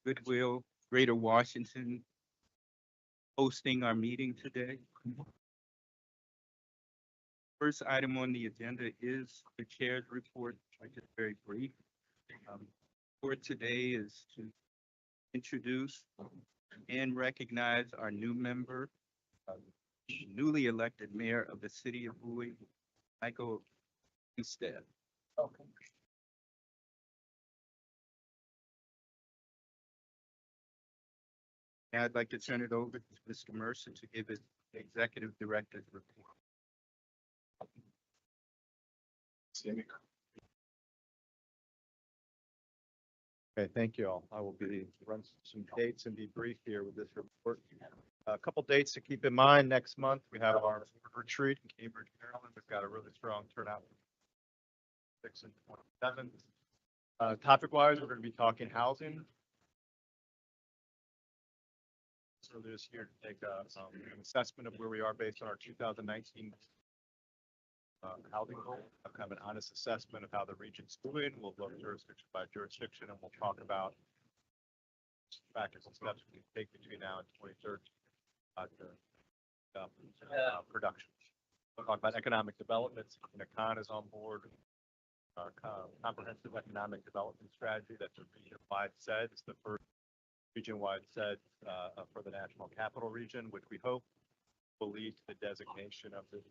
Goodwill, Greater Washington, hosting our meeting today. First item on the agenda is the chair's report, which is very brief. For today is to introduce and recognize our new member, newly elected mayor of the city of Bowie, Michael Instead. Now I'd like to turn it over to Mr. Mercer to give his executive director's report. Okay, thank you all. I will run some dates and be brief here with this report. A couple dates to keep in mind. Next month, we have our retreat in Cambridge, Maryland. We've got a really strong turnout. 6 and 27. Topic wise, we're going to be talking housing. So this year to take an assessment of where we are based on our 2019 housing goal, kind of an honest assessment of how the region's doing. We'll look jurisdiction by jurisdiction, and we'll talk about factors and steps we can take between now and 2030 production. We'll talk about economic development. Khan is on board. Our comprehensive economic development strategy. That's a region-wide SED. It's the first region-wide SED for the National Capital Region, which we hope will lead to the designation of this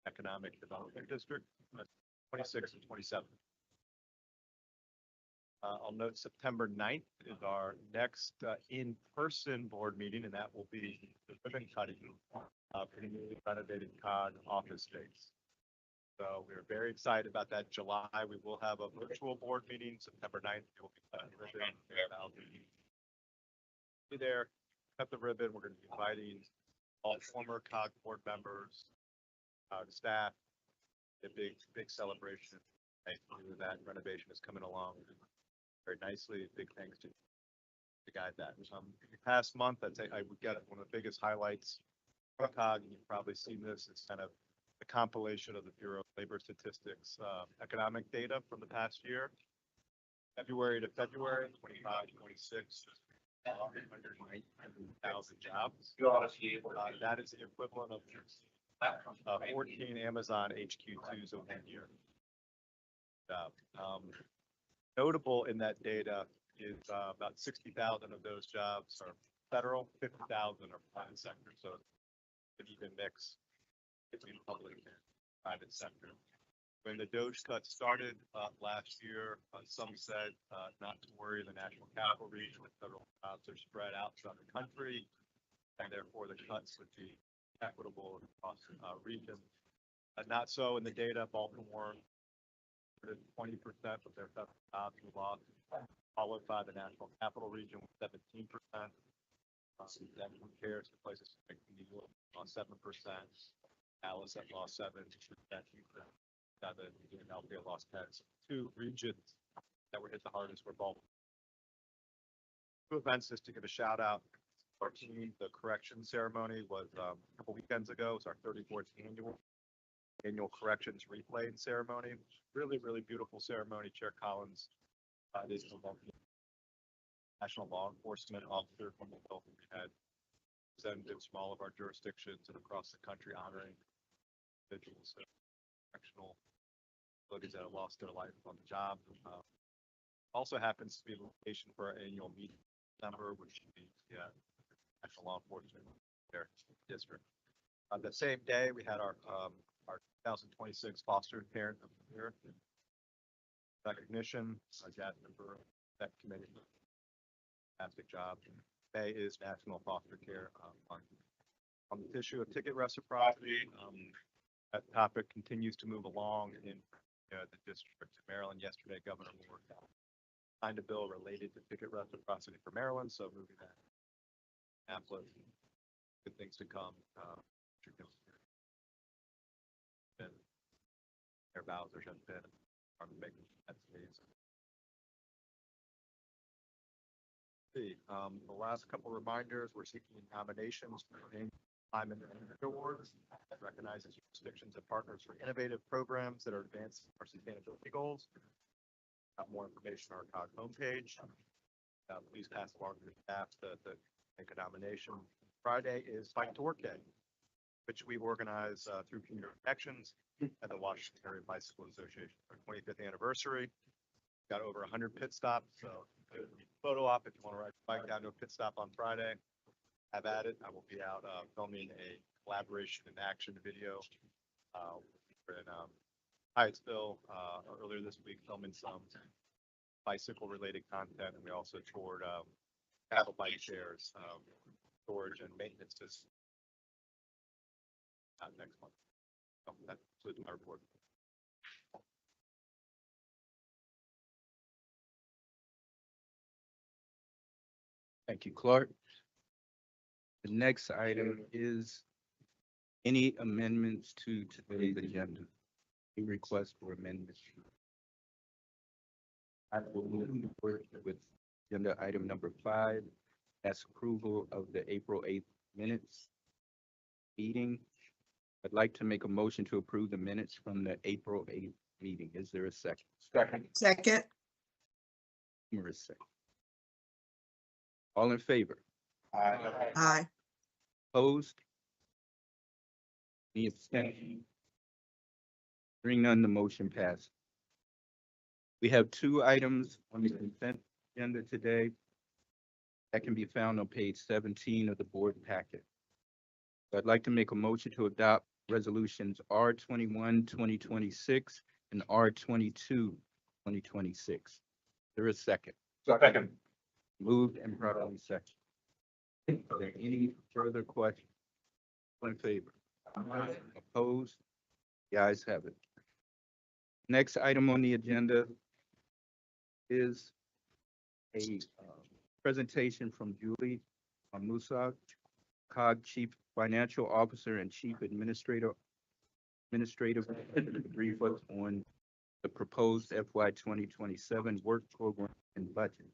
economic development district, 26 and 27. I'll note September 9th is our next in-person board meeting, and that will be the ribbon cutting for the newly renovated COG office space. So we're very excited about that. July, we will have a virtual board meeting. September 9th, we will be cutting the ribbon. Be there, cut the ribbon. We're going to be inviting all former COG board members, staff. A big celebration. That renovation is coming along very nicely. Big thanks to guide that. The past month, I'd say I would get one of the biggest highlights from COG, and you've probably seen this. It's kind of the compilation of the Bureau of Labor Statistics economic data from the past year. February to February, 25, 26. 190,000 jobs. That is the equivalent of 14 Amazon HQ2s over a year. Notable in that data is about 60,000 of those jobs are federal, 50,000 are private sector. So an even mix between public and private sector. When the DOGE cut started last year, some said not to worry, the National Capital Region with federal jobs are spread out throughout the country, and therefore the cuts would be equitable across regions. Not so in the data. Baltimore, 20% of their federal jobs were lost, followed by the National Capital Region with 17%. That compares to places like New York, lost 7%, Dallas that lost 7%. Philadelphia lost 10. So 2 regions that were hit the hardest were Baltimore. 2 events just to give a shout out. Our team, the correction ceremony was a couple weekends ago. It's our 34th annual corrections replaying ceremony. Really, really beautiful ceremony. Chair Collins is the national law enforcement officer from the Hill. We had representatives from all of our jurisdictions and across the country honoring individuals, correctional that have lost their life on the job. Also happens to be the location for our annual meeting number, which means national law enforcement their district. The same day, we had our 2026 Foster Parent of the Year recognition. Jazz member of that committee. Fantastic job. May is National Foster Care Month. On the issue of ticket reciprocity, that topic continues to move along in the District of Maryland. Yesterday, Governor Moore signed a bill related to ticket reciprocity for Maryland, so moving that. Good things to come. Their Bowser has been making that space. The last couple reminders, we're seeking nominations for Climate Awards that recognizes jurisdictions and partners for innovative programs that are advancing our sustainability goals. Got more information on our COG homepage. Please pass along to the staff to make a nomination. Friday is Bike to Work Day, which we organize through Community Connections and the Washington Area Bicycle Association. Our 25th anniversary. Got over 100 pit stops, so photo op if you want to ride your bike down to a pit stop on Friday. Have at it. I will be out filming a collaboration and action video. We're in Hyattsville earlier this week, filming some bicycle related content, and we also toured cattle bike shares, storage and maintenance systems next month. So that concludes my report. Thank you, Clark. The next item is any amendments to today's agenda. Any request for amendments? I will move forward with agenda item number 5. That's approval of the April 8th minutes meeting. I'd like to make a motion to approve the minutes from the April 8th meeting. Is there a second? Second. Numerous second. All in favor? Aye. Opposed? Any abstention? Hearing none, the motion passed. We have 2 items on the consent agenda today that can be found on page 17 of the board packet. So I'd like to make a motion to adopt resolutions R21, 2026 and R22, 2026. There is a second. Second. Moved and properly second. Are there any further questions? All in favor? Opposed? The ayes have it. Next item on the agenda is a presentation from Julie Musa, COG Chief Financial Officer and Chief Administrative brief us on the proposed FY 2027 work program and budget.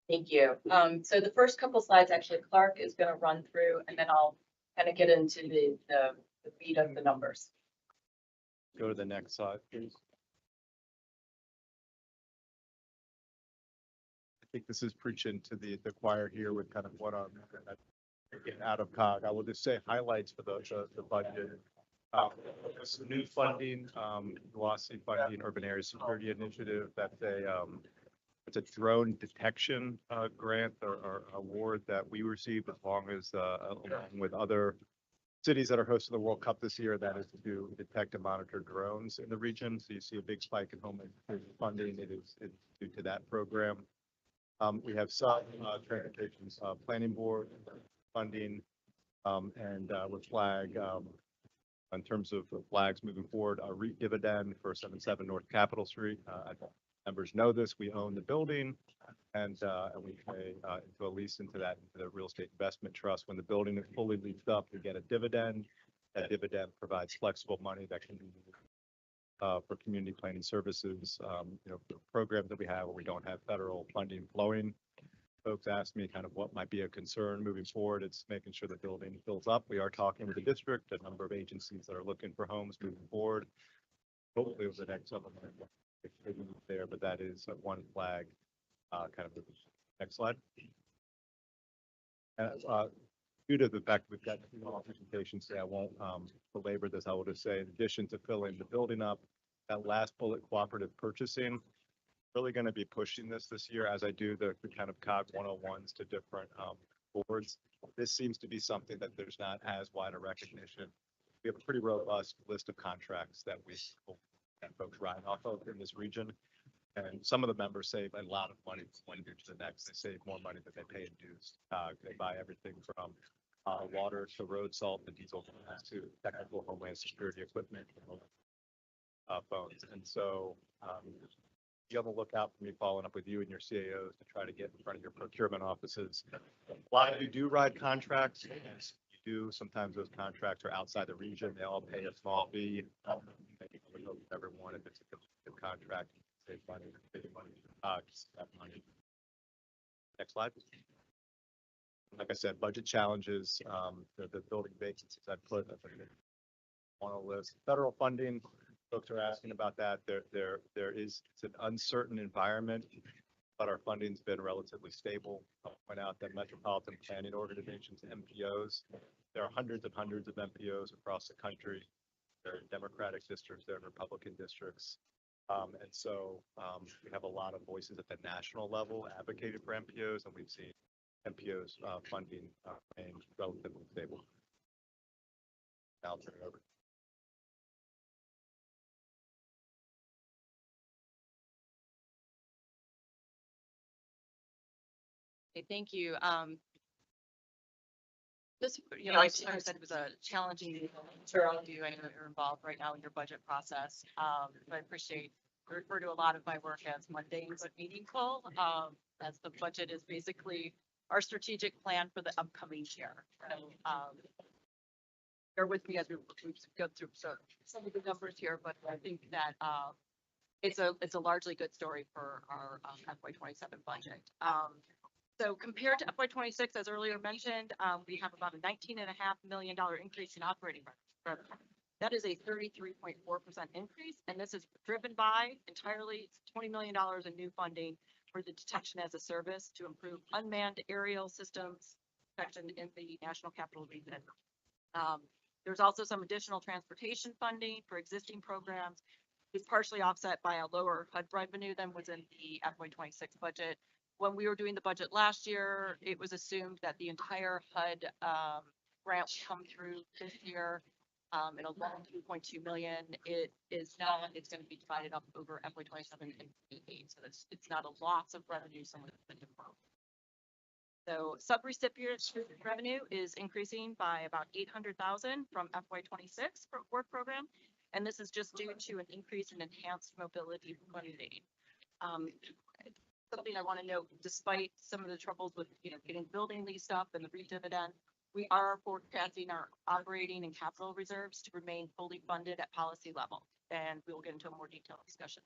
Thank you. So the first couple slides, actually, Clark is going to run through, and then I'll kind of get into the beat of the numbers. Go to the next slide, please. I think this is preaching to the choir here with kind of what I'm getting out of COG. I will just say highlights for the budget. Some new funding, velocity funding, urban area security initiative. That's it's a drone detection grant or award that we received along with other cities that are hosting the World Cup this year. That is to detect and monitor drones in the region. So you see a big spike in Homeland Security funding. It's due to that program. We have some transportation planning board funding and with flag in terms of the flags moving forward, a REIT dividend for 77 North Capitol Street. Members know this. We own the building and we pay into a lease into the real estate investment trust. When the building is fully leased up, we get a dividend. That dividend provides flexible money that can be used for community planning services, programs that we have where we don't have federal funding flowing. Folks ask me kind of what might be a concern moving forward. It's making sure the building fills up. We are talking with the district, a number of agencies that are looking for homes moving forward. Hopefully over the next several months there, but that is one flag. Kind of the next slide. Due to the fact we've got 2 long presentations today, I won't belabor this. I will just say, in addition to filling the building up, that last bullet, cooperative purchasing, really going to be pushing this year as I do the kind of COG 101s to different boards. This seems to be something that there's not as wide a recognition. We have a pretty robust list of contracts that folks ride off of in this region. And some of the members save a lot of money from one year to the next. They save more money than they pay in dues. They buy everything from water to road salt to diesel to technical homeland security equipment, phones. And so be on the lookout for me following up with you and your CAOs to try to get in front of your procurement offices. A lot of you do ride contracts. Yes, you do. Sometimes those contracts are outside the region. They all pay a small fee. Everyone, if it's a good contract, save money, that money. Next slide. Like I said, budget challenges, the building vacancies I put on a list. Federal funding, folks are asking about that. It's an uncertain environment, but our funding's been relatively stable. I'll point out that metropolitan planning organizations, MPOs, there are hundreds of MPOs across the country. There are Democratic districts, there are Republican districts. We have a lot of voices at the national level advocating for MPOs, and we've seen MPOs funding remain relatively stable. I'll turn it over. Okay, thank you. This, I said it was a challenging for all of you. I know you're involved right now in your budget process. But I appreciate, I refer to a lot of my work as mundane but meaningful, as the budget is basically our strategic plan for the upcoming year. So, bear with me as we go through some of the numbers here, but I think that it's a largely good story for our FY27 budget. So compared to FY26, as earlier mentioned, we have about a $19.5 million increase in operating revenue. That is a 33.4% increase, and this is driven by entirely $20 million in new funding for the detection as a service to improve unmanned aerial systems detection in the National Capital Region. There's also some additional transportation funding for existing programs. It's partially offset by a lower HUD revenue than was in the FY26 budget. When we were doing the budget last year, it was assumed that the entire HUD grant would come through this year in a long 2.2 million. It is not, it's going to be divided up over FY27 and 28. So it's not a loss of revenue, some of the deferral. So subrecipient revenue is increasing by about 800,000 from FY26 for work program. And this is just due to an increase in enhanced mobility funding. Something I want to note, despite some of the troubles with getting building leased up and the redividend, we are forecasting our operating and capital reserves to remain fully funded at policy level. And we will get into a more detailed discussion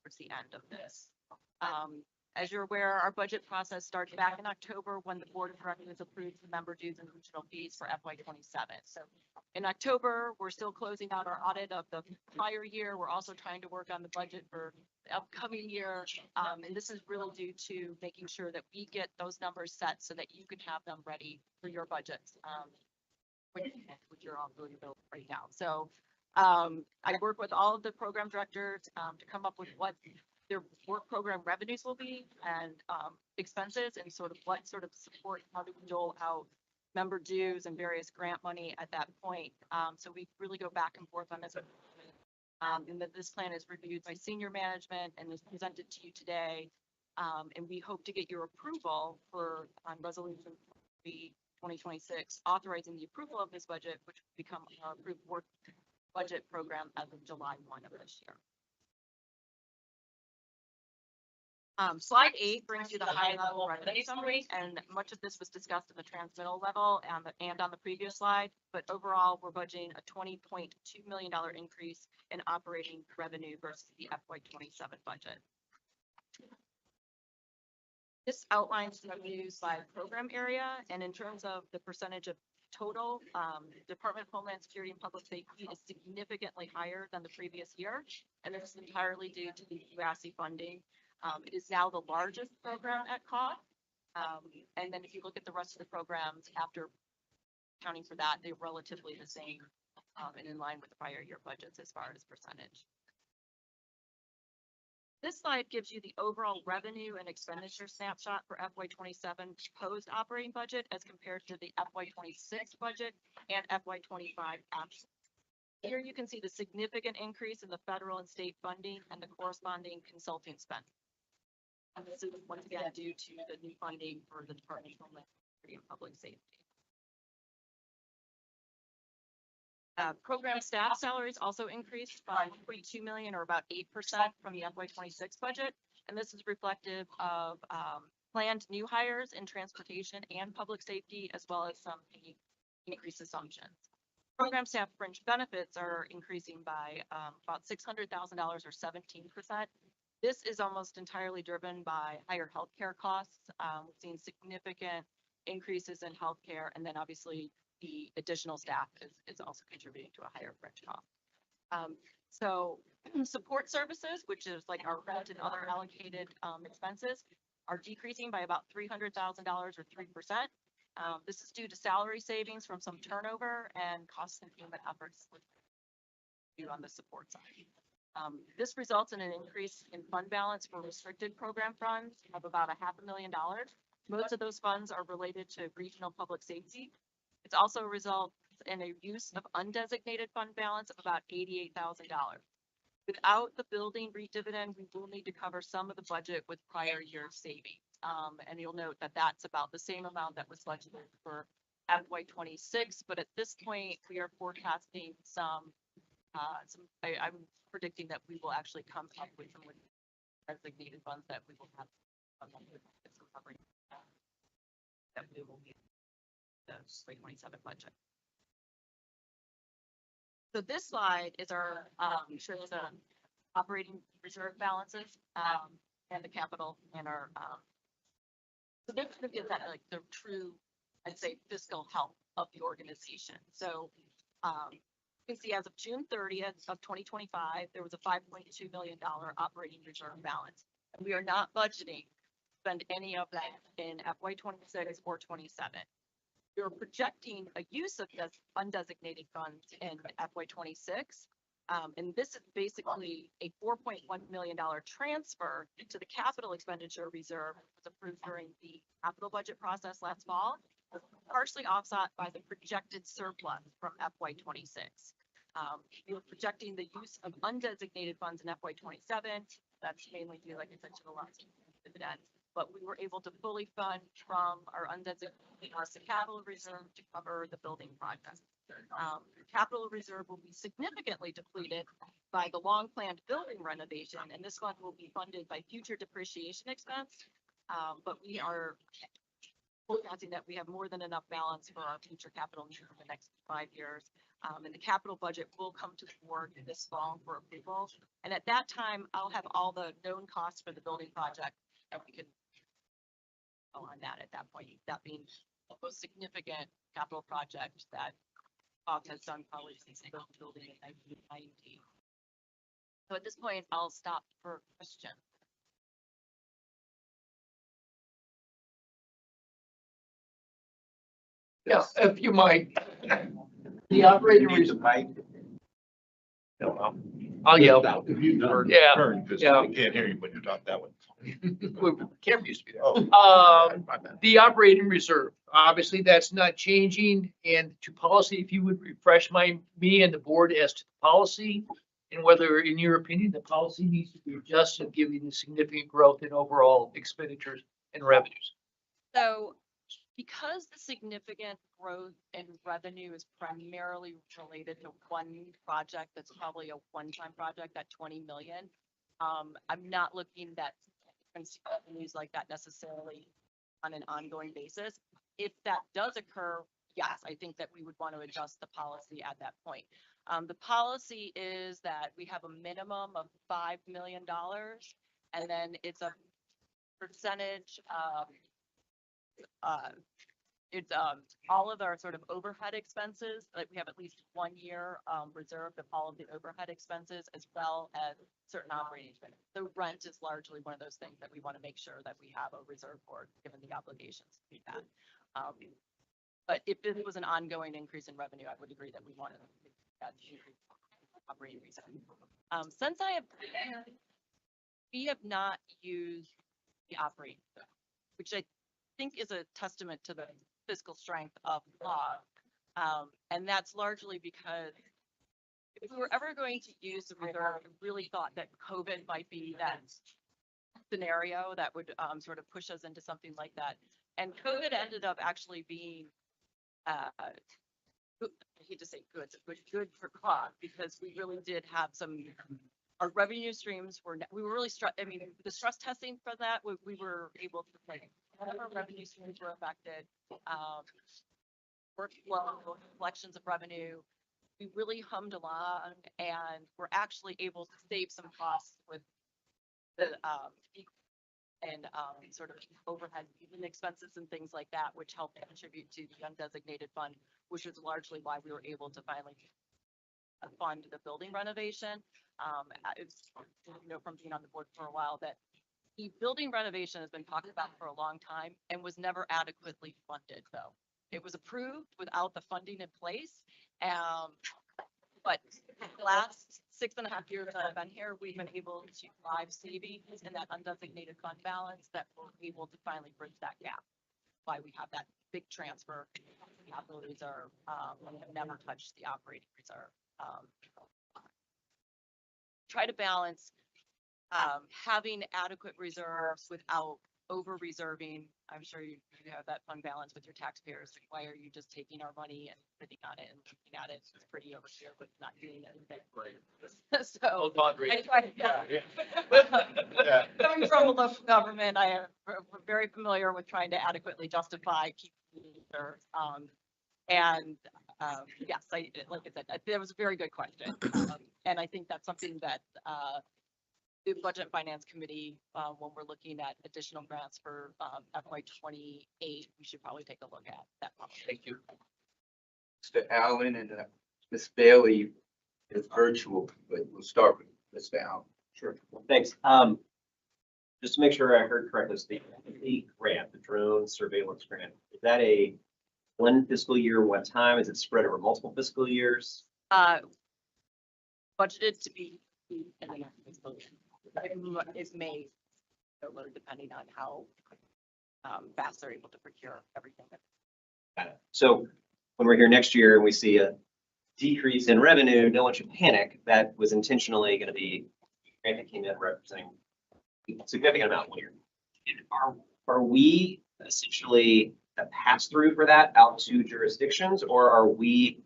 towards the end of this. As you're aware, our budget process starts back in October when the Board of Directors approves the member dues and regional fees for FY27. So in October, we're still closing out our audit of the prior year. We're also trying to work on the budget for the upcoming year. And this is really due to making sure that we get those numbers set so that you can have them ready for your budgets, which you're all doing right now. So I work with all of the program directors to come up with what their work program revenues will be and expenses and sort of what sort of support, how do we dole out member dues and various grant money at that point. So we really go back and forth on this. And that this plan is reviewed by senior management and is presented to you today. And we hope to get your approval for resolution 2026, authorizing the approval of this budget, which will become our approved work budget program as of July 1 of this year. Slide 8 brings you the high level revenue summary, and much of this was discussed at the transmittal level and on the previous slide, but overall we're budgeting a $20.2 million increase in operating revenue versus the FY27 budget. This outlines the revenues by program area, and in terms of the percentage of total, Department of Homeland Security and Public Safety is significantly higher than the previous year, and this is entirely due to the UASI funding. It is now the largest program at COG. And then if you look at the rest of the programs after accounting for that, they're relatively the same and in line with the prior year budgets as far as percentage. This slide gives you the overall revenue and expenditure snapshot for FY27 proposed operating budget as compared to the FY26 budget and FY25 actual. Here you can see the significant increase in the federal and state funding and the corresponding consulting spend. And this is once again due to the new funding for the Department of Homeland Security and Public Safety. Program staff salaries also increased by 0.2 million or about 8% from the FY26 budget. And this is reflective of planned new hires in transportation and public safety, as well as some increased assumptions. Program staff fringe benefits are increasing by about $600,000 or 17%. This is almost entirely driven by higher healthcare costs. We've seen significant increases in healthcare, and then obviously the additional staff is also contributing to a higher fringe cost. So support services, which is like our rent and other allocated expenses, are decreasing by about $300,000 or 3%. This is due to salary savings from some turnover and cost containment efforts on the support side. This results in an increase in fund balance for restricted program funds of about $500,000. Most of those funds are related to regional public safety. It's also a result in a use of undesignated fund balance of about $88,000. Without the building REIT dividend, we will need to cover some of the budget with prior year savings. And you'll note that that's about the same amount that was budgeted for FY '26, but at this point, we are forecasting I'm predicting that we will actually come up with some designated funds that we will have some covering that we will be the FY '27 budget. So this slide is our shows the operating reserve balances and the capital and our so this kind of gives that like the true, I'd say, fiscal health of the organization. So you can see as of June 30th of 2025, there was a $5.2 million operating reserve balance. And we are not budgeting to spend any of that in FY '26 or '27. We're projecting a use of undesignated funds in FY '26. And this is basically a $4.1 million transfer to the capital expenditure reserve that was approved during the capital budget process last fall, partially offset by the projected surplus from FY '26. We were projecting the use of undesignated funds in FY '27. That's mainly due, like I said, to the last dividend. But we were able to fully fund from our undesignated capital reserve to cover the building project. Capital reserve will be significantly depleted by the long planned building renovation, and this fund will be funded by future depreciation expense. But we are forecasting that we have more than enough balance for our future capital needs for the next 5 years. And the capital budget will come to the board this fall for approval. And at that time, I'll have all the known costs for the building project that we can go on that point, that being the most significant capital project that COG has done probably since they built the building in 1990. So at this point, I'll stop for questions. Yeah, if you might, the operating reserve. I'll yell. If you Yeah, turn, because yeah. we can't hear you when you talk that way. Camera used to be there. Oh. My bad. The operating reserve, obviously that's not changing, and to policy, if you would refresh me and the board as to the policy and whether, in your opinion, the policy needs to be adjusted given the significant growth in overall expenditures and revenues. So because the significant growth in revenue is primarily related to one project, that's probably a one-time project, that 20 million. I'm not looking at revenues like that necessarily on an ongoing basis. If that does occur, yes, I think that we would want to adjust the policy at that point. The policy is that we have a minimum of $5 million, and then it's a percentage of it's all of our sort of overhead expenses, like we have at least 1 year reserved of all of the overhead expenses as well as certain operating expenses. The rent is largely one of those things that we want to make sure that we have a reserve for, given the obligations we've had. But if this was an ongoing increase in revenue, I would agree that we want to increase operating reserve. Since we have not used the operating, which I think is a testament to the fiscal strength of COG. And that's largely because if we were ever going to use the reserve, we really thought that COVID might be that scenario that would sort of push us into something like that. And COVID ended up actually being, I hate to say good, but good for COG, because we really did have some, our revenue streams we were really I mean, the stress testing for that, we were able to like, our revenue streams were affected, workflow, collections of revenue. We really hummed along, and we're actually able to save some costs with the sort of overhead expenses and things like that, which helped contribute to the undesignated fund, which is largely why we were able to finally fund the building renovation. It's, from being on the board for a while, that the building renovation has been talked about for a long time and was never adequately funded, though. It was approved without the funding in place. But the last 6.5 years that I've been here, we've been able to drive savings in that undesignated fund balance that we're able to finally bridge that gap. Why we have that big transfer capital reserve, and have never touched the operating reserve. Try to balance having adequate reserves without over reserving. I'm sure you have that fund balance with your taxpayers. Like, why are you just taking our money and sitting on it and looking at it? It's pretty over here, but not doing anything. So I try to, Yeah. coming from a local government, I am very familiar with trying to adequately justify keeping reserves. Yes, like I said, that was a very good question. And I think that's something that the Budget and Finance Committee, when we're looking at additional grants for FY28, we should probably take a look at that. Thank you. Mr. Allen and Ms. Bailey is virtual, but we'll start with Mr. Allen. Sure. Thanks. Just to make sure I heard correctly, the grant, the drone surveillance grant, is that a one fiscal year, one time? Is it spread over multiple fiscal years? Budgeted to be in the next fiscal year. It may load depending on how fast they're able to procure everything. Got it. So when we're here next year and we see a decrease in revenue, no one should panic. That was intentionally going to be a grant that came in representing a significant amount one year. Are we essentially a pass through for that out to jurisdictions, or are we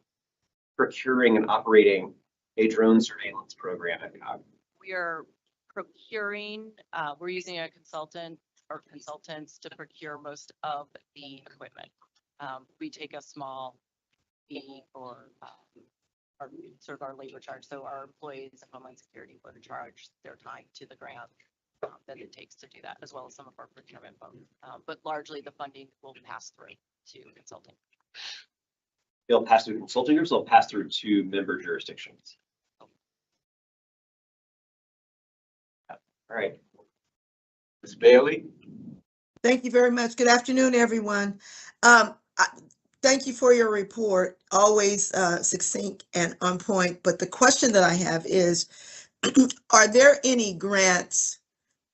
procuring and operating a drone surveillance program at COG? We are procuring, we're using a consultant or consultants to procure most of the equipment. We take a small fee for our sort of our labor charge. So our employees and Homeland Security would charge their time to the grant that it takes to do that, as well as some of our procurement folks. But largely the funding will pass through to consulting. They'll pass through consulting groups, they'll pass through to member jurisdictions. All right. Ms. Bailey? Thank you very much. Good afternoon, everyone. Thank you for your report, always succinct and on point. But the question that I have is, are there any grants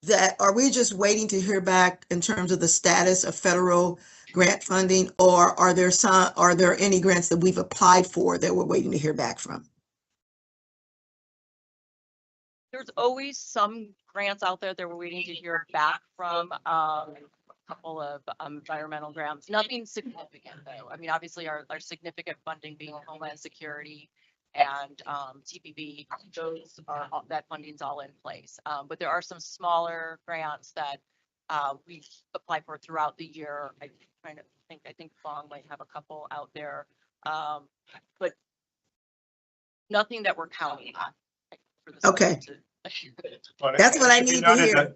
that, are we just waiting to hear back in terms of the status of federal grant funding, or are there any grants that we've applied for that we're waiting to hear back from? There's always some grants out there that we're waiting to hear back from. A couple of environmental grants, nothing significant though. I mean, obviously our significant funding being Homeland Security and TPB, those are that funding's all in place. But there are some smaller grants that we apply for throughout the year. I'm trying to think. I think Fong might have a couple out there, but nothing that we're counting on. Okay. That's what I need to hear.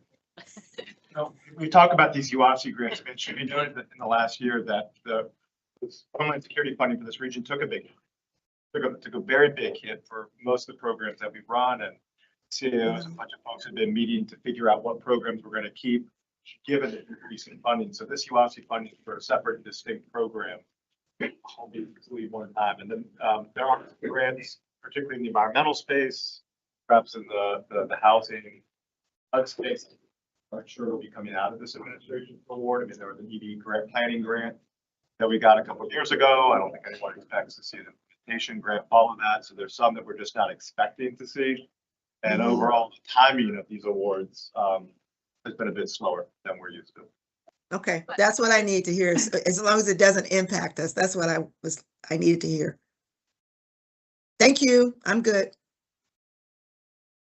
We talk about these UOPC grants, but it should be noted that in the last year that the Homeland Security funding for this region took a very big hit for most of the programs that we've run, and CEOs and a bunch of folks have been meeting to figure out what programs we're going to keep given the increase in funding. So this UOPC funding for a separate distinct program will be one time. And then there are grants, particularly in the environmental space, perhaps in the housing space. I'm sure will be coming out of this administration award. I mean, there was an EV grant planning grant that we got a couple of years ago. I don't think anyone expects to see the implementation grant follow that. So there's some that we're just not expecting to see. And overall, the timing of these awards has been a bit slower than we're used to. Okay, that's what I need to hear. As long as it doesn't impact us, that's what I needed to hear. Thank you. I'm good.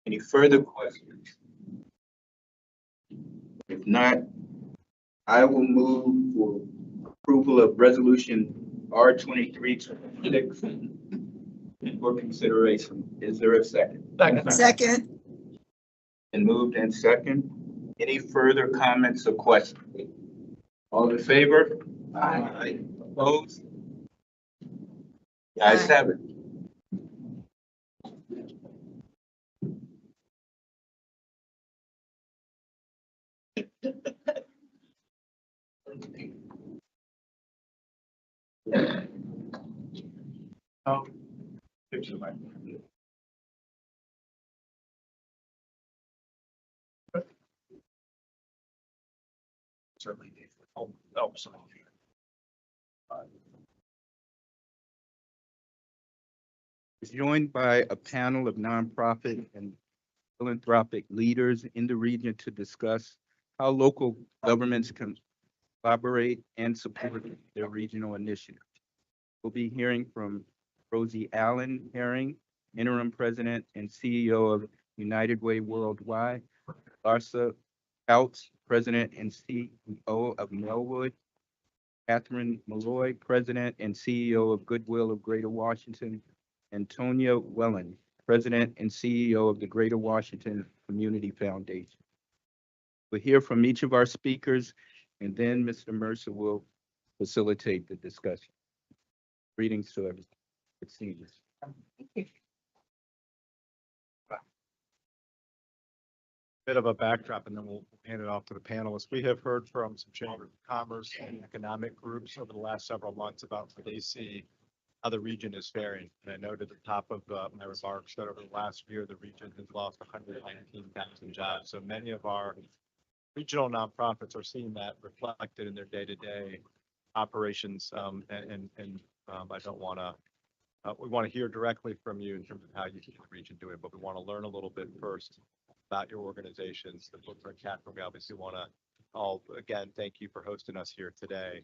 Any further questions? If not, I will move for approval of resolution R2326 for consideration. Is there a second? Second. And moved and second. Any further comments or questions? All in favor? Aye. Opposed? The ayes have it. Oh. Give to the mic. Certainly. Oh, sorry. Is joined by a panel of nonprofit and philanthropic leaders in the region to discuss how local governments can collaborate and support their regional initiatives. We'll be hearing from Rosie Allen Herring, Interim President and CEO of United Way Worldwide, Larsa Couts, President and CEO of Melwood, Catherine Malloy, President and CEO of Goodwill of Greater Washington, and Tonya Wellen, President and CEO of the Greater Washington Community Foundation. We'll hear from each of our speakers, and then Mr. Mercer will facilitate the discussion. Greetings to everyone. Good seeing you. Bit of a backdrop, and then we'll hand it off to the panelists. We have heard from some Chamber of Commerce and economic groups over the last several months about what they see how the region is faring. And I noted at the top of my remarks that over the last year, the region has lost 119,000 jobs. So many of our regional nonprofits are seeing that reflected in their day-to-day operations. I don't want to, we want to hear directly from you in terms of how you see the region doing, but we want to learn a little bit first about your organizations. The footprint, Catherine, we obviously want to all, again, thank you for hosting us here today.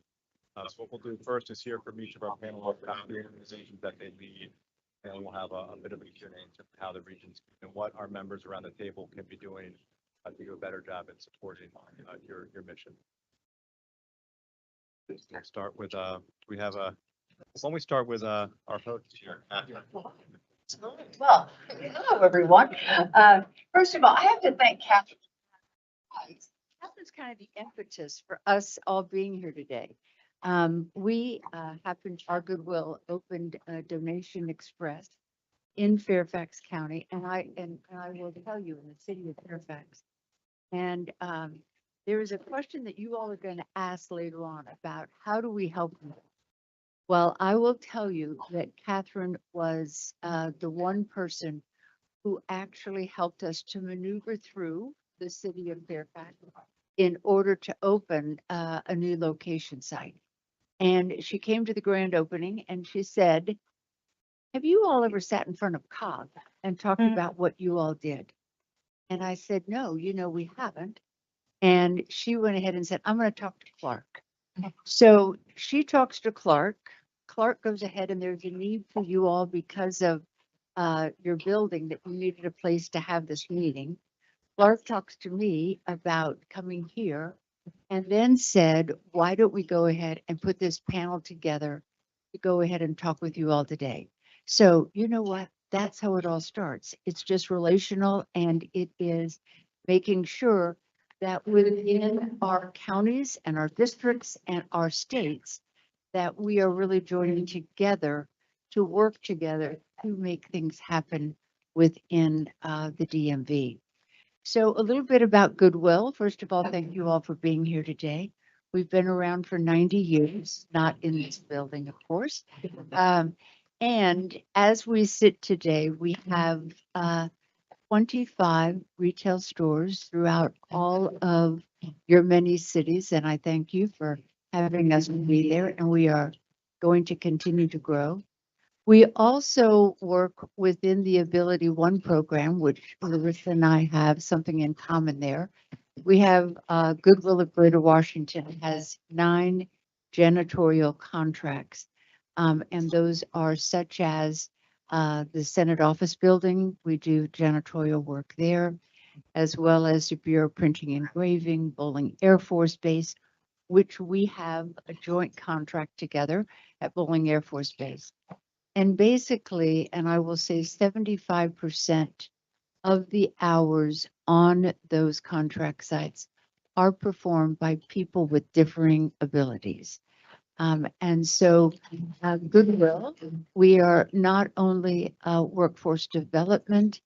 So what we'll do first is hear from each of our panelists about the organizations that they lead, and we'll have a bit of a Q&A in terms of how the regions and what our members around the table can be doing to do a better job in supporting your mission. We'll start with, why don't we start with our host here, Catherine. Well, hello, everyone. First of all, I have to thank Catherine. Catherine's kind of the impetus for us all being here today. We happened, our Goodwill opened a Donation Express in Fairfax County, and I will tell you, in the city of Fairfax. And there is a question that you all are going to ask later on about how do we help them? Well, I will tell you that Catherine was the one person who actually helped us to maneuver through the city of Fairfax in order to open a new location site. And she came to the grand opening and she said, have you all ever sat in front of COG and talked about what you all did? And I said, no, we haven't. And she went ahead and said, I'm going to talk to Clark. So she talks to Clark. Clark goes ahead, and there's a need for you all because of your building that you needed a place to have this meeting. Clark talks to me about coming here and then said, why don't we go ahead and put this panel together to go ahead and talk with you all today? So you know what? That's how it all starts. It's just relational, and it is making sure that within our counties and our districts and our states, that we are really joining together to work together to make things happen within the DMV. So a little bit about Goodwill. First of all, thank you all for being here today. We've been around for 90 years, not in this building, of course. And as we sit today, we have 25 retail stores throughout all of your many cities. And I thank you for having us be there. And we are going to continue to grow. We also work within the Ability One program, which Larissa and I have something in common there. We have Goodwill of Greater Washington has 9 janitorial contracts. And those are such as the Senate office building. We do janitorial work there, as well as the Bureau of Printing and Engraving, Bowling Air Force Base, which we have a joint contract together at Bowling Air Force Base. And basically, and I will say 75% of the hours on those contract sites are performed by people with differing abilities. And so Goodwill, we are not only a workforce development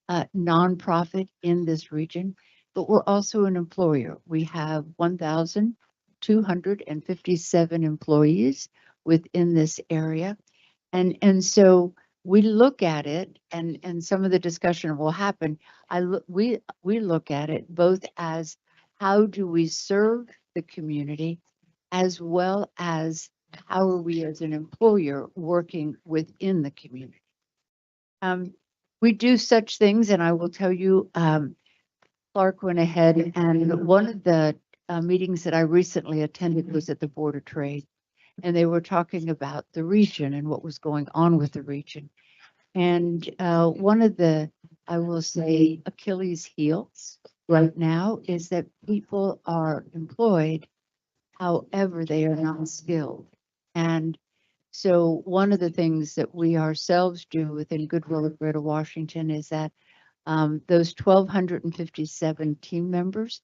nonprofit in this region, but we're also an employer. We have 1,257 employees within this area. And so we look at it and some of the discussion will happen. We look at it both as how do we serve the community as well as how are we as an employer working within the community. We do such things, and I will tell you, Clark went ahead and one of the meetings that I recently attended was at the Board of Trade, and they were talking about the region and what was going on with the region. And one of the, I will say, Achilles heels right now is that people are employed, however, they are not skilled. And so one of the things that we ourselves do within Goodwill of Greater Washington is that those 1,257 team members,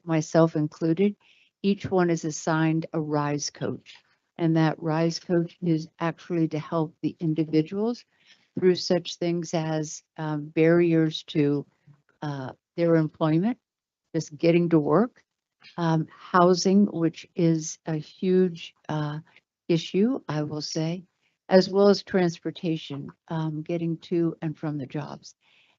myself included, each one is assigned a RISE coach. And that RISE coach is actually to help the individuals through such things as barriers to their employment, just getting to work, housing, which is a huge issue, I will say, as well as transportation, getting to and from the jobs.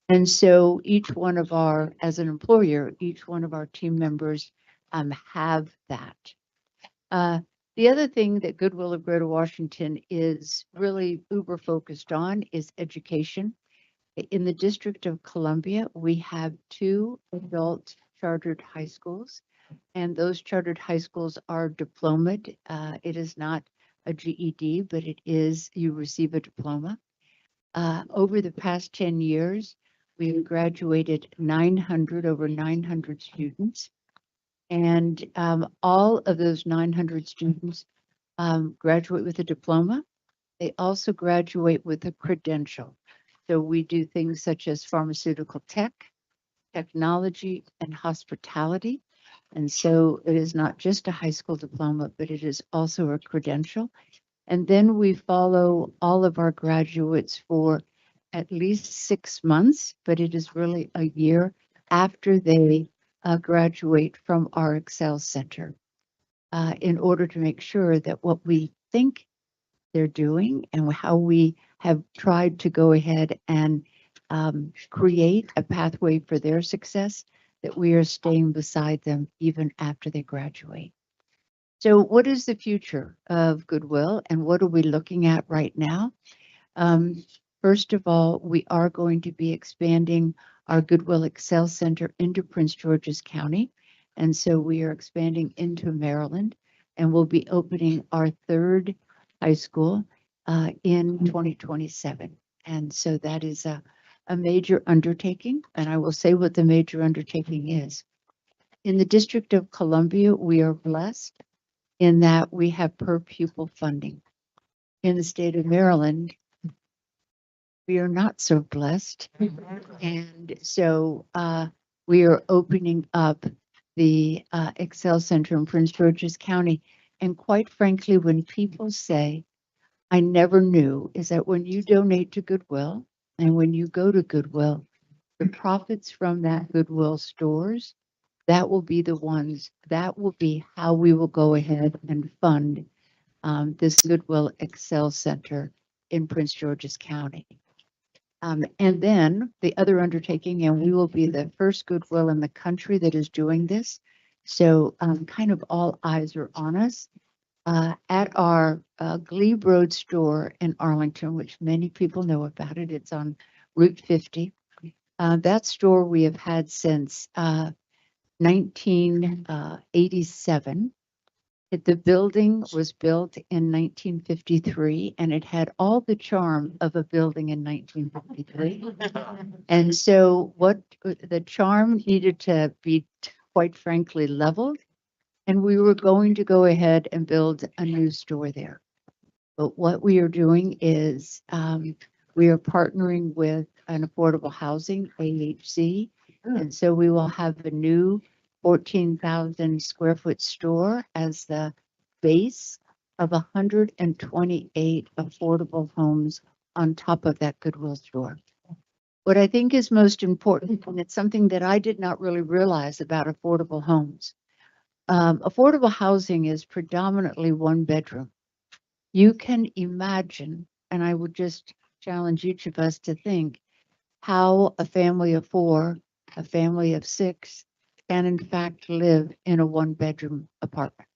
And so each one of our, as an employer, each one of our team members have that. The other thing that Goodwill of Greater Washington is really uber focused on is education. In the District of Columbia, we have 2 adult chartered high schools, and those chartered high schools are diplomaed. It is not a GED, but it is, you receive a diploma. Over the past 10 years, we've graduated over 900 students. And all of those 900 students graduate with a diploma. They also graduate with a credential. So we do things such as pharmaceutical tech, technology, and hospitality. And so it is not just a high school diploma, but it is also a credential. And then we follow all of our graduates for at least 6 months, but it is really a year after they graduate from our Excel Center in order to make sure that what we think they're doing and how we have tried to go ahead and create a pathway for their success, that we are staying beside them even after they graduate. So what is the future of Goodwill and what are we looking at right now? First of all, we are going to be expanding our Goodwill Excel Center into Prince George's County. And so we are expanding into Maryland and we'll be opening our 3rd high school in 2027. And so that is a major undertaking. And I will say what the major undertaking is. In the District of Columbia, we are blessed in that we have per pupil funding. In the state of Maryland, we are not so blessed. And so we are opening up the Excel Center in Prince George's County. And quite frankly, when people say, I never knew, is that when you donate to Goodwill and when you go to Goodwill, the profits from that Goodwill stores, that will be the ones, that will be how we will go ahead and fund this Goodwill Excel Center in Prince George's County. And then the other undertaking, and we will be the first Goodwill in the country that is doing this. So kind of all eyes are on us. At our Glebe Road store in Arlington, which many people know about it, it's on Route 50. That store we have had since 1987. The building was built in 1953 and it had all the charm of a building in 1953. And so what the charm needed to be, quite frankly, leveled. And we were going to go ahead and build a new store there. But what we are doing is we are partnering with an affordable housing, AHC. And so we will have a new 14,000 square foot store as the base of 128 affordable homes on top of that Goodwill store. What I think is most important, and it's something that I did not really realize about affordable homes. Affordable housing is predominantly 1 bedroom. You can imagine and I would just challenge each of us to think how a family of 4, a family of 6 can in fact live in a 1-bedroom apartment.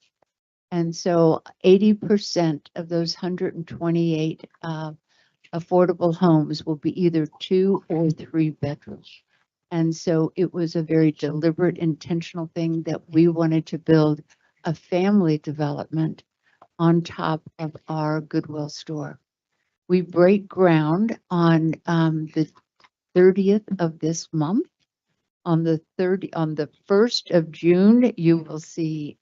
And so 80% of those 128 affordable homes will be either 2 or 3 bedrooms. And so it was a very deliberate, intentional thing that we wanted to build a family development on top of our Goodwill store. We break ground on the 30th of this month. On the 1st of June, you will see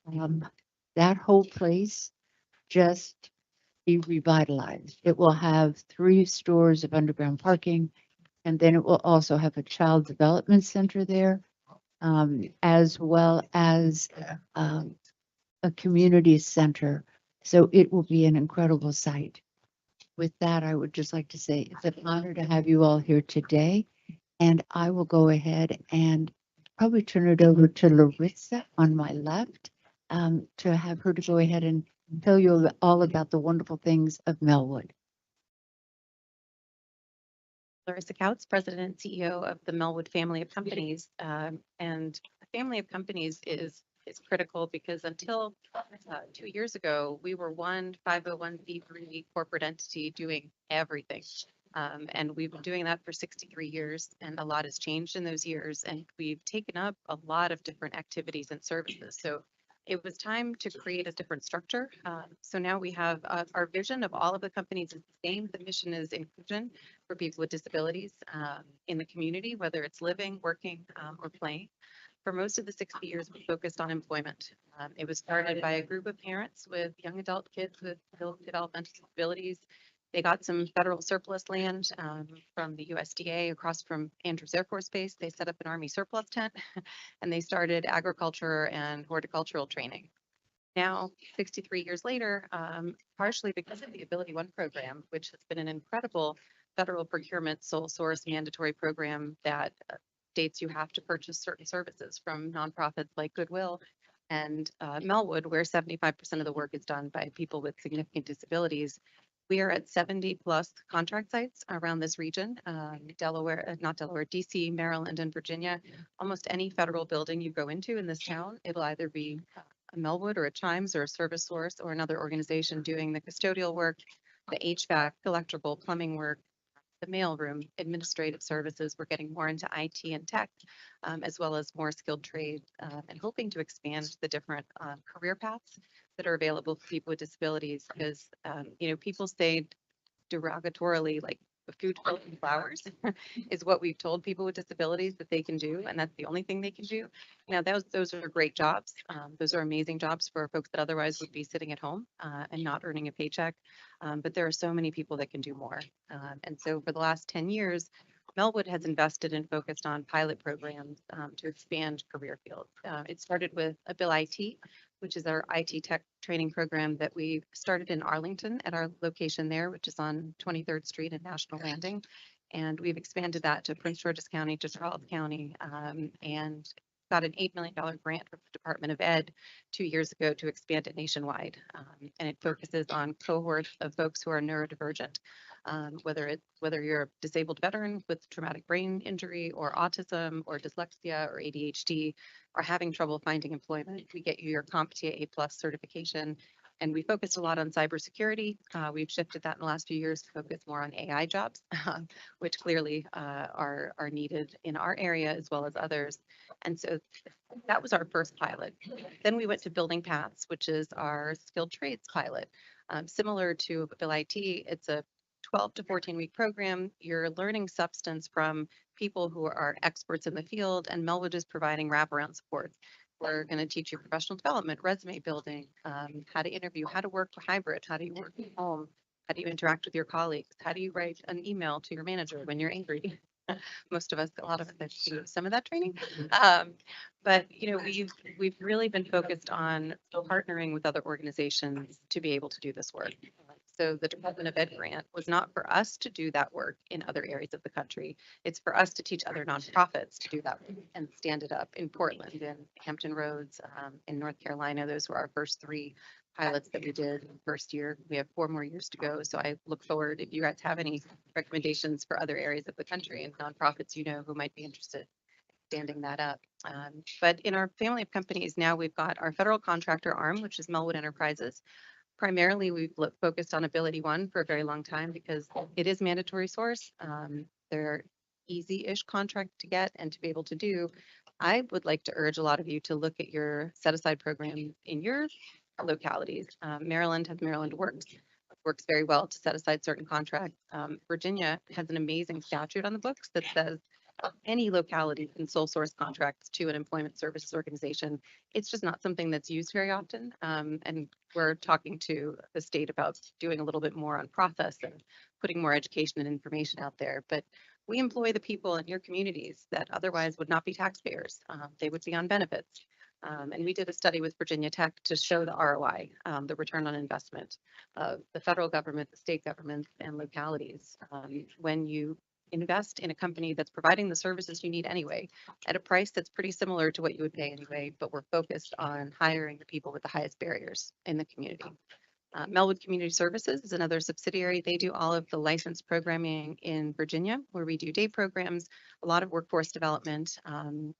that whole place just be revitalized. It will have 3 stores of underground parking, and then it will also have a child development center there, as well as a community center. So it will be an incredible site. With that, I would just like to say it's an honor to have you all here today. And I will go ahead and probably turn it over to Larissa on my left, to have her to go ahead and tell you all about the wonderful things of Melwood. Larissa Couts, President and CEO of the Melwood family of companies. And the family of companies is critical because until 2 years ago, we were one 501c3 corporate entity doing everything. And we've been doing that for 63 years, and a lot has changed in those years. And we've taken up a lot of different activities and services. So it was time to create a different structure. So now we have our vision of all of the companies is the same. The mission is inclusion for people with disabilities in the community, whether it's living, working, or playing. For most of the 60 years, we focused on employment. It was started by a group of parents with young adult kids with developmental disabilities. They got some federal surplus land from the USDA across from Andrews Air Force Base. They set up an Army surplus tent and they started agriculture and horticultural training. Now, 63 years later, partially because of the Ability One program, which has been an incredible federal procurement sole source mandatory program that states you have to purchase certain services from nonprofits like Goodwill and Melwood, where 75% of the work is done by people with significant disabilities. We are at 70 plus contract sites around this region, DC, Maryland, and Virginia. Almost any federal building you go into in this town, it'll either be a Melwood or a Chimes or a Service Source or another organization doing the custodial work, the HVAC, electrical, plumbing work, the mailroom, administrative services. We're getting more into IT and tech, as well as more skilled trade, and hoping to expand the different career paths that are available for people with disabilities. Because people say derogatorily, like food, clothing, and flowers is what we've told people with disabilities that they can do, and that's the only thing they can do. Now, those are great jobs. Those are amazing jobs for folks that otherwise would be sitting at home and not earning a paycheck. But there are so many people that can do more. And so for the last 10 years, Melwood has invested and focused on pilot programs to expand career fields. It started with Ability IT, which is our IT tech training program that we started in Arlington at our location there, which is on 23rd Street and National Landing. And we've expanded that to Prince George's County, to Charles County, and got an $8 million grant from the Department of Ed 2 years ago to expand it nationwide. And it focuses on cohorts of folks who are neurodivergent, whether you're a disabled veteran with traumatic brain injury or autism or dyslexia or ADHD or having trouble finding employment. We get you your CompTIA A+ certification. And we focused a lot on cybersecurity. We've shifted that in the last few years to focus more on AI jobs, which clearly are needed in our area as well as others. And so that was our first pilot. Then we went to Building Paths, which is our skilled trades pilot. Similar to Ability IT, it's a 12 to 14-week program. You're learning substance from people who are experts in the field, and Melwood is providing wraparound support. We're going to teach you professional development, resume building, how to interview, how to work hybrid, how do you work at home, how do you interact with your colleagues, how do you write an email to your manager when you're angry. Most of us, a lot of us do some of that training. But we've really been focused on partnering with other organizations to be able to do this work. So the Department of Ed grant was not for us to do that work in other areas of the country. It's for us to teach other nonprofits to do that work and stand it up in Portland and Hampton Roads, in North Carolina. Those were our first 3 pilots that we did in the first year. We have 4 more years to go. So I look forward, if you guys have any recommendations for other areas of the country and nonprofits, who might be interested in standing that up. But in our family of companies, now we've got our federal contractor arm, which is Melwood Enterprises. Primarily, we've focused on Ability One for a very long time because it is mandatory source. They're easy-ish contract to get and to be able to do. I would like to urge a lot of you to look at your set-aside program in your localities. Maryland has Maryland works very well to set aside certain contracts. Virginia has an amazing statute on the books that says any locality can sole source contracts to an employment services organization. It's just not something that's used very often. And we're talking to the state about doing a little bit more on process and putting more education and information out there. But we employ the people in your communities that otherwise would not be taxpayers. They would be on benefits. And we did a study with Virginia Tech to show the ROI, the return on investment of the federal government, the state governments, and localities. When you invest in a company that's providing the services you need anyway, at a price that's pretty similar to what you would pay anyway, but we're focused on hiring the people with the highest barriers in the community. Melwood Community Services is another subsidiary. They do all of the licensed programming in Virginia, where we do day programs, a lot of workforce development.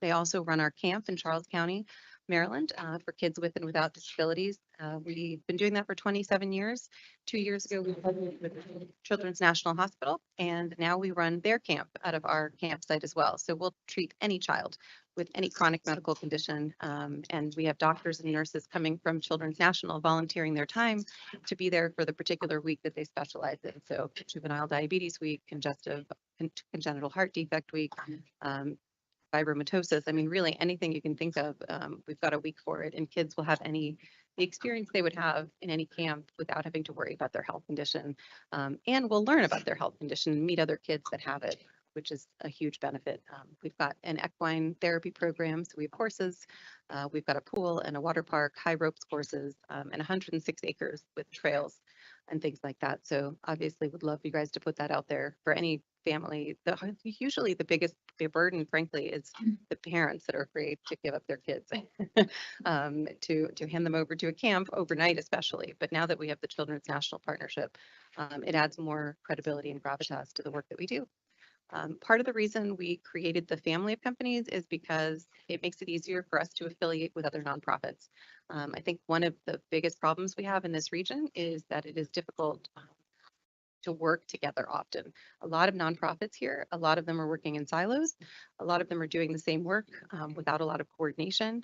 They also run our camp in Charles County, Maryland, for kids with and without disabilities. We've been doing that for 27 years. 2 years ago, we partnered with Children's National Hospital, and now we run their camp out of our campsite as well. So we'll treat any child with any chronic medical condition. And we have doctors and nurses coming from Children's National volunteering their time to be there for the particular week that they specialize in. So juvenile diabetes week, congenital heart defect week, fibromatosis. I mean, really anything you can think of, we've got a week for it, and kids will have the experience they would have in any camp without having to worry about their health condition. And we'll learn about their health condition and meet other kids that have it, which is a huge benefit. We've got an equine therapy program, so we have horses. We've got a pool and a water park, high ropes courses, and 106 acres with trails and things like that. So obviously would love you guys to put that out there for any family. Usually the biggest burden, frankly, is the parents that are afraid to give up their kids to hand them over to a camp overnight, especially. But now that we have the Children's National Partnership, it adds more credibility and gravitas to the work that we do. Part of the reason we created the family of companies is because it makes it easier for us to affiliate with other nonprofits. I think one of the biggest problems we have in this region is that it is difficult to work together often. A lot of nonprofits here, a lot of them are working in silos. A lot of them are doing the same work without a lot of coordination.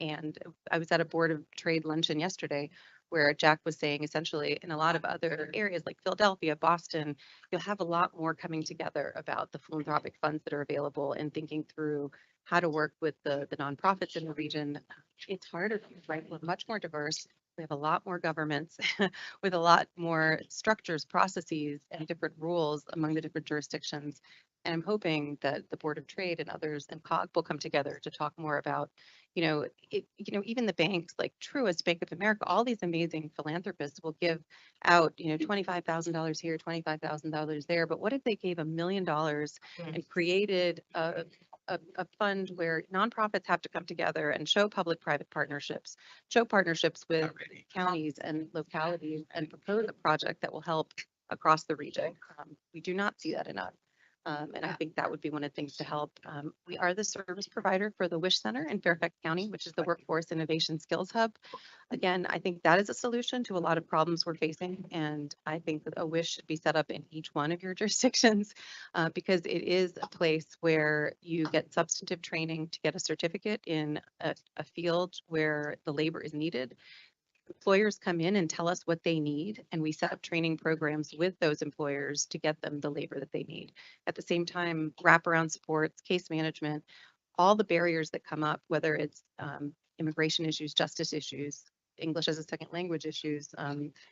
And I was at a Board of Trade luncheon yesterday where Jack was saying essentially in a lot of other areas like Philadelphia, Boston, you'll have a lot more coming together about the philanthropic funds that are available and thinking through how to work with the nonprofits in the region. It's harder, right? We're much more diverse. We have a lot more governments with a lot more structures, processes, and different rules among the different jurisdictions. And I'm hoping that the Board of Trade and others and COG will come together to talk more about, even the banks like Truist, Bank of America, all these amazing philanthropists will give out, $25,000 here, $25,000 there. But what if they gave $1 million and created a fund where nonprofits have to come together and show public-private partnerships, show partnerships with counties and localities, and propose a project that will help across the region. We do not see that enough. And I think that would be one of the things to help. We are the service provider for the WISH Center in Fairfax County, which is the Workforce Innovation Skills Hub. Again, I think that is a solution to a lot of problems we're facing. And I think that a WISH should be set up in each one of your jurisdictions because it is a place where you get substantive training to get a certificate in a field where the labor is needed. Employers come in and tell us what they need, and we set up training programs with those employers to get them the labor that they need. At the same time, wraparound supports, case management, all the barriers that come up, whether it's immigration issues, justice issues, English as a second language issues,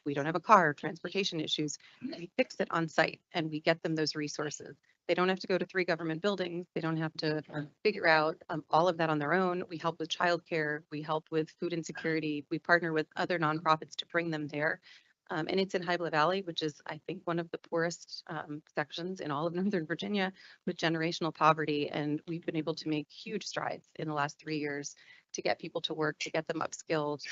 we don't have a car, transportation issues, we fix it on site and we get them those resources. They don't have to go to 3 government buildings. They don't have to figure out all of that on their own. We help with childcare. We help with food insecurity. We partner with other nonprofits to bring them there. And it's in Hybla Valley, which is, I think, one of the poorest sections in all of Northern Virginia with generational poverty. And we've been able to make huge strides in the last 3 years to get people to work, to get them upskilled.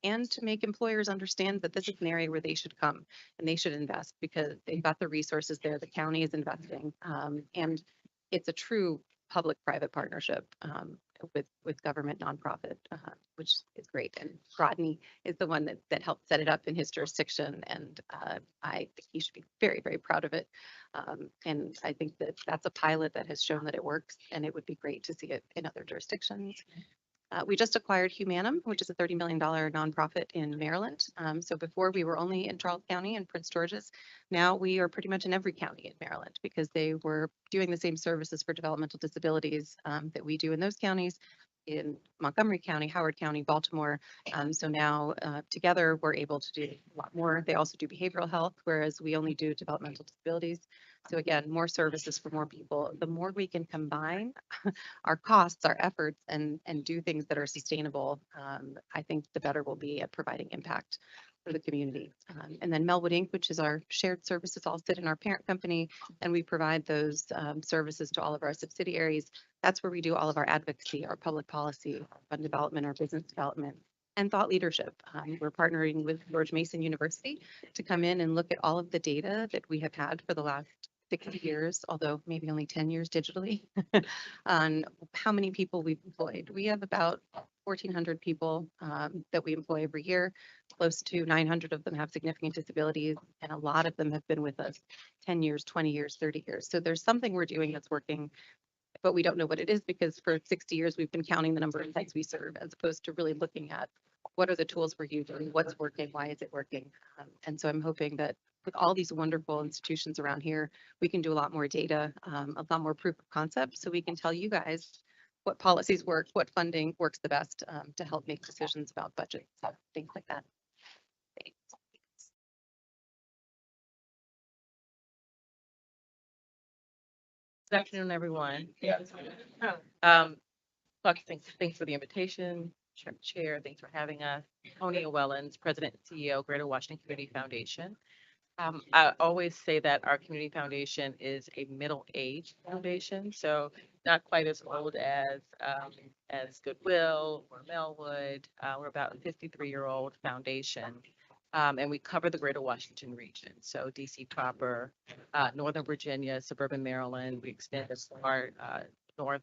and to make employers understand that this is an area where they should come and they should invest because they've got the resources there. The county is investing. And it's a true public-private partnership with government nonprofit, which is great. And Rodney is the one that helped set it up in his jurisdiction. And I think he should be very, very proud of it. And I think that that's a pilot that has shown that it works, and it would be great to see it in other jurisdictions. We just acquired Humanum, which is a $30 million nonprofit in Maryland. So before we were only in Charles County and Prince George's. Now we are pretty much in every county in Maryland because they were doing the same services for developmental disabilities that we do in those counties, in Montgomery County, Howard County, Baltimore. So now together we're able to do a lot more. They also do behavioral health, whereas we only do developmental disabilities. So again, more services for more people. The more we can combine our costs, our efforts, and do things that are sustainable, I think the better we'll be at providing impact for the community. And then Melwood Inc., which is our shared services, all sit in our parent company, and we provide those services to all of our subsidiaries. That's where we do all of our advocacy, our public policy, our fund development, our business development, and thought leadership. We're partnering with George Mason University to come in and look at all of the data that we have had for the last 60 years, although maybe only 10 years digitally, on how many people we've employed. We have about 1,400 people that we employ every year. Close to 900 of them have significant disabilities, and a lot of them have been with us 10 years, 20 years, 30 years. So there's something we're doing that's working, but we don't know what it is because for 60 years we've been counting the number of sites we serve as opposed to really looking at what are the tools we're using, what's working, why is it working. And so I'm hoping that with all these wonderful institutions around here, we can do a lot more data, a lot more proof of concept, so we can tell you guys what policies work, what funding works the best to help make decisions about budgets, things like that. Thanks. Good afternoon, everyone. Clark, thanks for the invitation. Chair, thanks for having us. Tony Wellens, President and CEO, Greater Washington Community Foundation. I always say that our community foundation is a middle-aged foundation, so not quite as old as Goodwill or Melwood. We're about a 53-year-old foundation, and we cover the Greater Washington region, so DC proper, Northern Virginia, suburban Maryland. We extend as far north,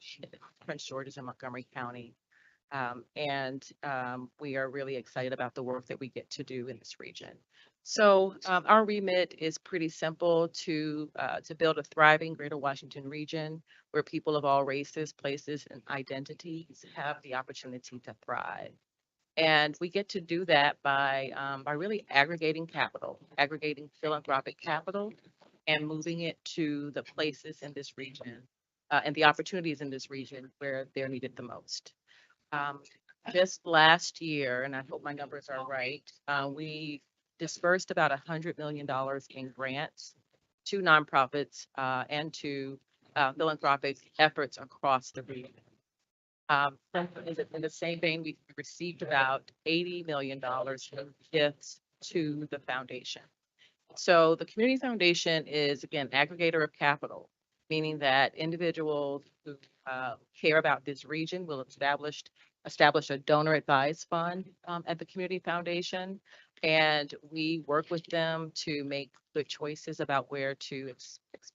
Prince George's and Montgomery County. We are really excited about the work that we get to do in this region. So our remit is pretty simple to build a thriving Greater Washington region where people of all races, places, and identities have the opportunity to thrive. And we get to do that by really aggregating capital, aggregating philanthropic capital, and moving it to the places in this region and the opportunities in this region where they're needed the most. Just last year, and I hope my numbers are right, we dispersed about $100 million in grants to nonprofits and to philanthropic efforts across the region. In the same vein, we received about $80 million in gifts to the foundation. So the Community Foundation is, again, aggregator of capital, meaning that individuals who care about this region will establish a donor advised fund at the Community Foundation, and we work with them to make good choices about where to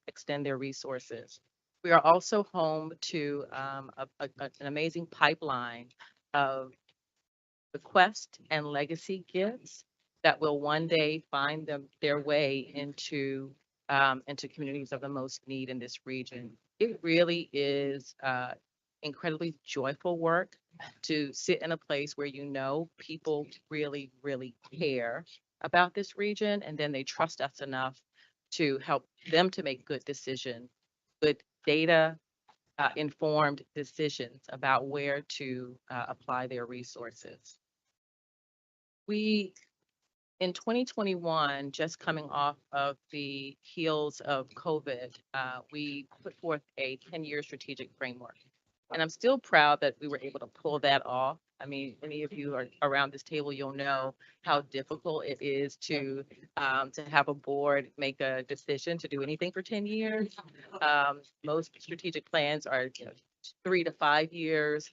extend their resources. We are also home to an amazing pipeline of bequest and legacy gifts that will one day find their way into communities of the most need in this region. It really is incredibly joyful work to sit in a place where you know people really, really care about this region, and then they trust us enough to help them to make good decisions, good data informed decisions about where to apply their resources. In 2021, just coming off of the heels of COVID, we put forth a 10-year strategic framework. And I'm still proud that we were able to pull that off. I mean, any of you are around this table, you'll know how difficult it is to have a board make a decision to do anything for 10 years. Most strategic plans are 3 to 5 years.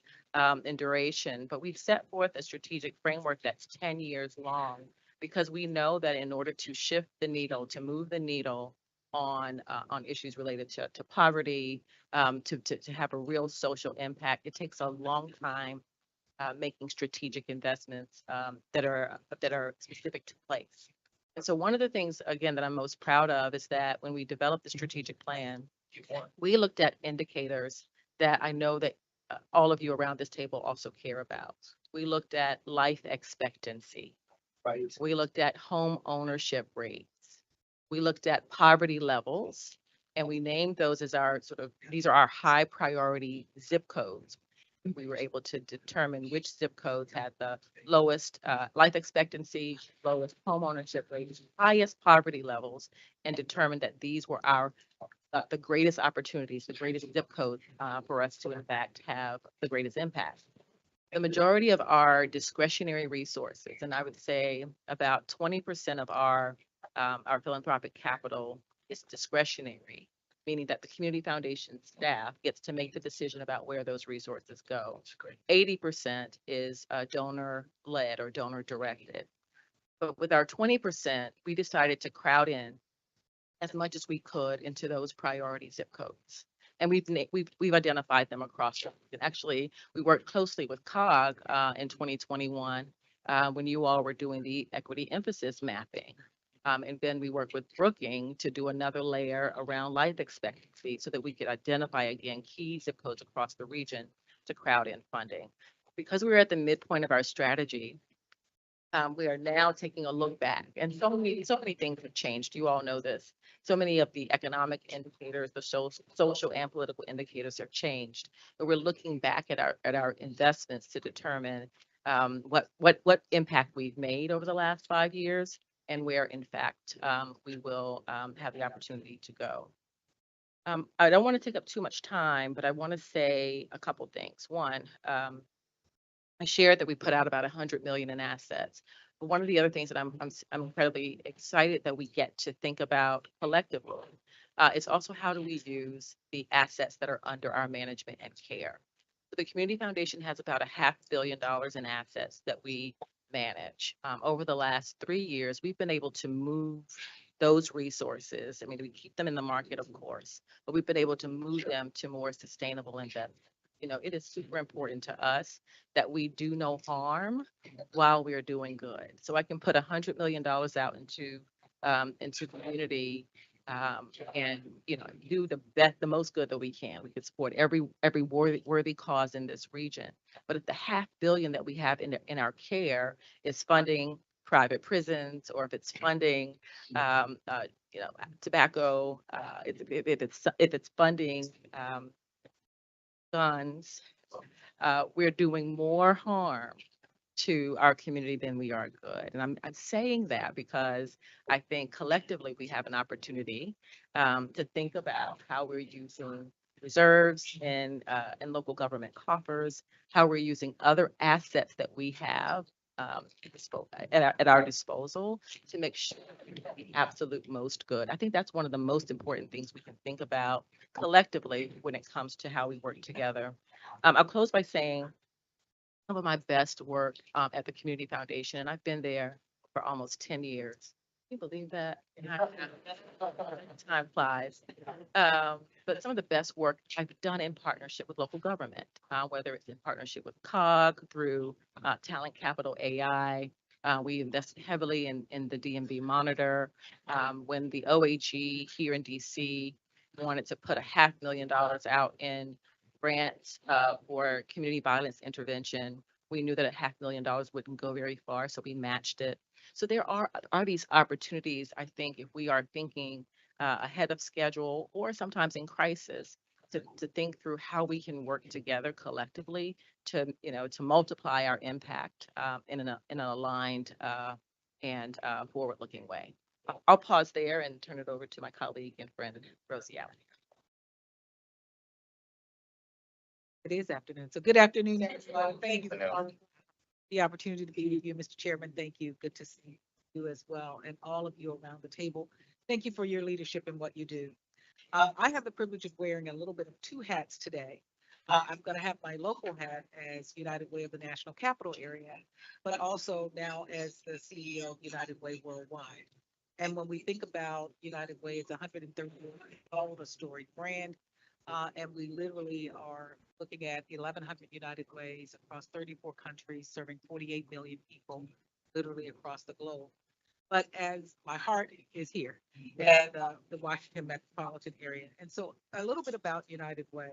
in duration, but we've set forth a strategic framework that's 10 years long because we know that in order to shift the needle, to move the needle on issues related to poverty, to have a real social impact, it takes a long time making strategic investments that are specific to place. And so one of the things, again, that I'm most proud of is that when we developed the strategic plan, we looked at indicators that I know that all of you around this table also care about. We looked at life expectancy. Right. We looked at home ownership rates. We looked at poverty levels, and we named those as our these are our high priority zip codes. We were able to determine which zip codes had the lowest life expectancy, lowest home ownership rates, highest poverty levels, and determined that these were our the greatest opportunities, the greatest zip codes for us to in fact have the greatest impact. The majority of our discretionary resources, and I would say about 20% of our philanthropic capital is discretionary, meaning that the community foundation staff gets to make the decision about where those resources go. 80% is donor led or donor directed. But with our 20%, we decided to crowd in as much as we could into those priority zip codes. And we've identified them across. And actually, we worked closely with COG in 2021 when you all were doing the equity emphasis mapping. And then we worked with Brookings to do another layer around life expectancy so that we could identify again key zip codes across the region to crowd in funding. Because we were at the midpoint of our strategy, we are now taking a look back, and so many things have changed. You all know this. So many of the economic indicators, the social and political indicators have changed. But we're looking back at our investments to determine what impact we've made over the last 5 years, and where in fact we will have the opportunity to go. I don't want to take up too much time, but I want to say a couple things. One, I shared that we put out about 100 million in assets. But one of the other things that I'm incredibly excited that we get to think about collectively is also how do we use the assets that are under our management and care. So the Community Foundation has about $500 million in assets that we manage. Over the last 3 years, we've been able to move those resources. I mean, we keep them in the market, of course, but we've been able to move them to more sustainable investments. You know, it is super important to us that we do no harm while we're doing good. So I can put $100 million out into community and do the most good that we can. We could support every worthy cause in this region. But if the $500 million that we have in our care is funding private prisons, or if it's funding tobacco, if it's funding guns, we're doing more harm to our community than we are good. And I'm saying that because I think collectively we have an opportunity to think about how we're using reserves and local government coffers, how we're using other assets that we have at our disposal to make sure the absolute most good. I think that's one of the most important things we can think about collectively when it comes to how we work together. I'll close by saying some of my best work at the Community Foundation, and I've been there for almost 10 years. Can you believe that? Time flies. But some of the best work I've done in partnership with local government, whether it's in partnership with COG through Talent Capital AI. We invested heavily in the DMV monitor. When the OAG here in DC wanted to put $500,000 out in grants for community violence intervention, we knew that $500,000 wouldn't go very far, so we matched it. So there are these opportunities, I think, if we are thinking ahead of schedule or sometimes in crisis, to think through how we can work together collectively to multiply our impact in an aligned and forward-looking way. I'll pause there and turn it over to my colleague and friend, Rosie Allen. It is afternoon. So good afternoon, everyone. Thank you for the opportunity to be with you, Mr. Chairman. Thank you. Good to see you as well, and all of you around the table. Thank you for your leadership and what you do. I have the privilege of wearing a little bit of two hats today. I'm gonna have my local hat as United Way of the National Capital Area, but also now as the CEO of United Way Worldwide. And when we think about United Way, it's 130 old, a storied brand. And we literally are looking at 1,100 United Ways across 34 countries, serving 48 million people, literally across the globe. But as my heart is here and the Washington metropolitan area. And so a little bit about United Way.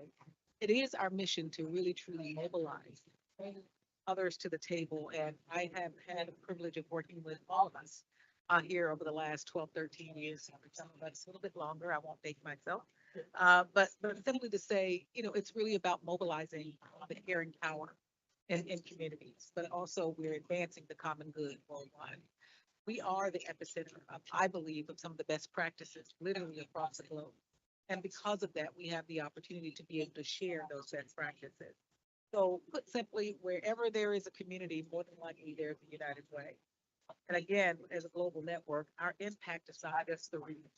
It is our mission to really truly mobilize others to the table. And I have had the privilege of working with all of us here over the last 12, 13 years. Some of us a little bit longer. I won't date myself. But simply to say, it's really about mobilizing the caring power in communities, but also we're advancing the common good worldwide. We are the epicenter, I believe, of some of the best practices literally across the globe. And because of that, we have the opportunity to be able to share those best practices. So put simply, wherever there is a community, more than likely there's a United Way. And again, as a global network, our impact is not just the region.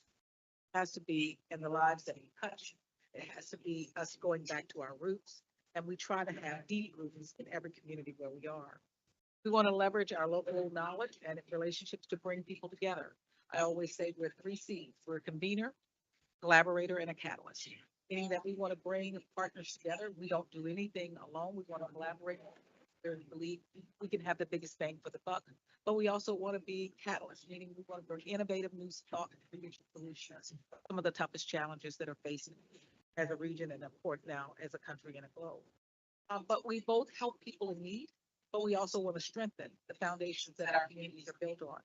It has to be in the lives that we touch. It has to be us going back to our roots. And we try to have deep roots in every community where we are. We want to leverage our local knowledge and relationships to bring people together. I always say we're 3 C's. We're a convener, collaborator, and a catalyst. Meaning that we want to bring partners together. We don't do anything alone. We want to collaborate. We believe we can have the biggest bang for the buck. But we also want to be catalysts, meaning we want to bring innovative new thought and future solutions. Some of the toughest challenges that are facing as a region and of course now as a country and a globe. But we both help people in need, but we also want to strengthen the foundations that our communities are built on.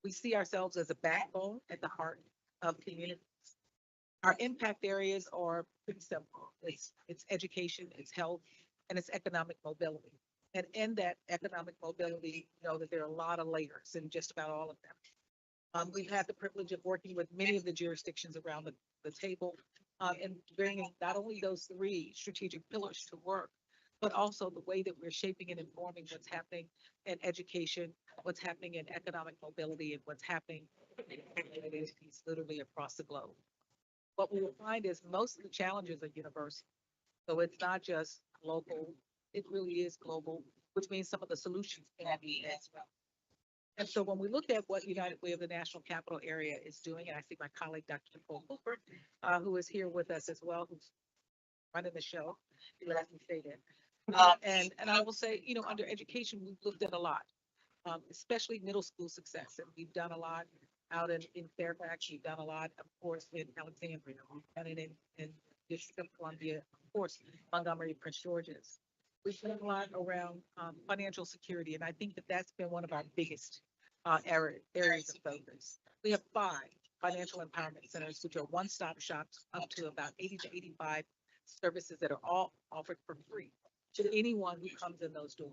We see ourselves as a backbone at the heart of communities. Our impact areas are pretty simple. It's education, it's health, and it's economic mobility. And in that economic mobility, you know that there are a lot of layers in just about all of them. We've had the privilege of working with many of the jurisdictions around the table and bringing not only those 3 strategic pillars to work, but also the way that we're shaping and informing what's happening in education, what's happening in economic mobility, and what's happening in communities literally across the globe. What we will find is most of the challenges are universal. So it's not just local, it really is global, which means some of the solutions can be as well. And so when we look at what United Way of the National Capital Area is doing, and I see my colleague, Dr. Nicole Cooper, who is here with us as well, who's running the show, he let me say that. And I will say, under education, we've looked at a lot, especially middle school success. And we've done a lot out in Fairfax. We've done a lot, of course, in Alexandria. We've done it in District of Columbia, of course, Montgomery, Prince George's. We've done a lot around financial security, and I think that that's been one of our biggest areas of focus. We have 5 financial empowerment centers, which are one-stop shops up to about 80 to 85 services that are all offered for free to anyone who comes in those doors.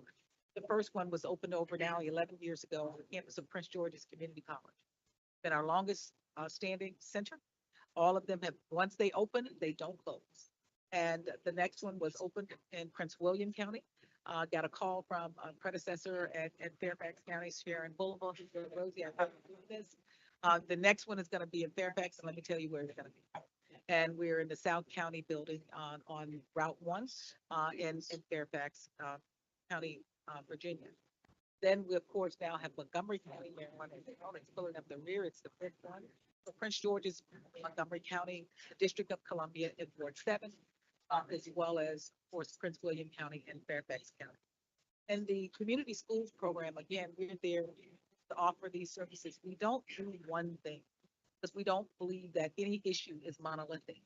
The first one was opened over now 11 years ago on the campus of Prince George's Community College. It's been our longest standing center. All of them have, once they open, they don't close. And the next one was opened in Prince William County. Got a call from a predecessor at Fairfax County, Sharon Boulevard, who said, Rosie, I thought you doing this. The next one is going to be in Fairfax, and let me tell you where it's going to be. And we're in the South County building on Route 1 in Fairfax County, Virginia. Then we, of course, now have Montgomery County, Maryland, it's pulling up the rear. It's the 5th one. So Prince George's, Montgomery County, the District of Columbia in Ward 7. As well as, of course, Prince William County and Fairfax County. And the community schools program, again, we're there to offer these services. We don't do one thing because we don't believe that any issue is monolithic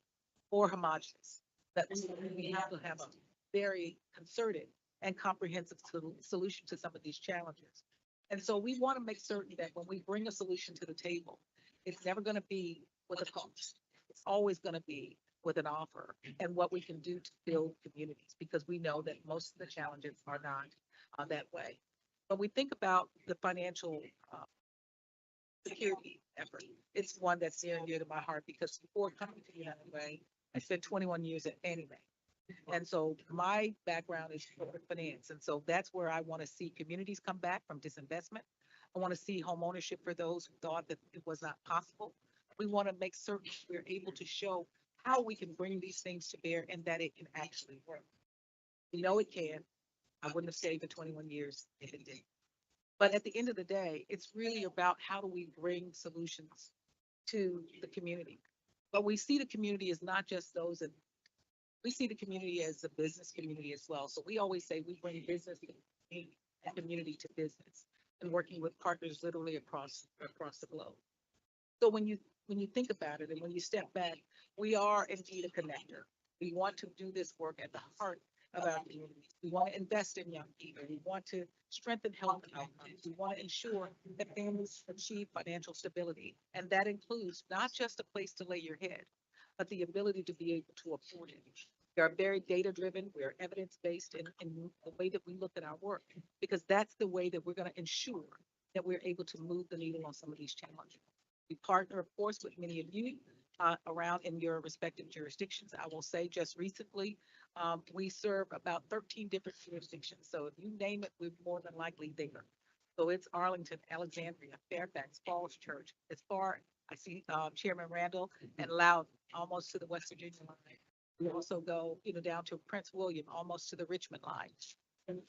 or homogenous, that we have to have a very concerted and comprehensive solution to some of these challenges. And so we want to make certain that when we bring a solution to the table, it's never going to be with a cost. It's always going to be with an offer and what we can do to build communities, because we know that most of the challenges are not that way. When we think about the financial security effort, it's one that's near and dear to my heart because before coming to the United Way, I spent 21 years at Fannie Mae. And so my background is corporate finance. And so that's where I want to see communities come back from disinvestment. I want to see home ownership for those who thought that it was not possible. We want to make certain we're able to show how we can bring these things to bear and that it can actually work. We know it can. I wouldn't have stayed for 21 years if it did. But at the end of the day, it's really about how do we bring solutions to the community. But we see the community as not just those that, we see the community as a business community as well. So we always say we bring business and community to business and working with partners literally across the globe. So when you think about it and when you step back, we are indeed a connector. We want to do this work at the heart of our communities. We want to invest in young people. We want to strengthen health outcomes. We want to ensure that families achieve financial stability. And that includes not just a place to lay your head, but the ability to be able to afford it. We are very data-driven. We are evidence-based in the way that we look at our work, because that's the way that we're going to ensure that we're able to move the needle on some of these challenges. We partner, of course, with many of you around in your respective jurisdictions. I will say just recently, we serve about 13 different jurisdictions. So if you name it, we're more than likely there. So it's Arlington, Alexandria, Fairfax, Falls Church. As far, I see Chairman Randall and Loud, almost to the West Virginia line. We also go, down to Prince William, almost to the Richmond line.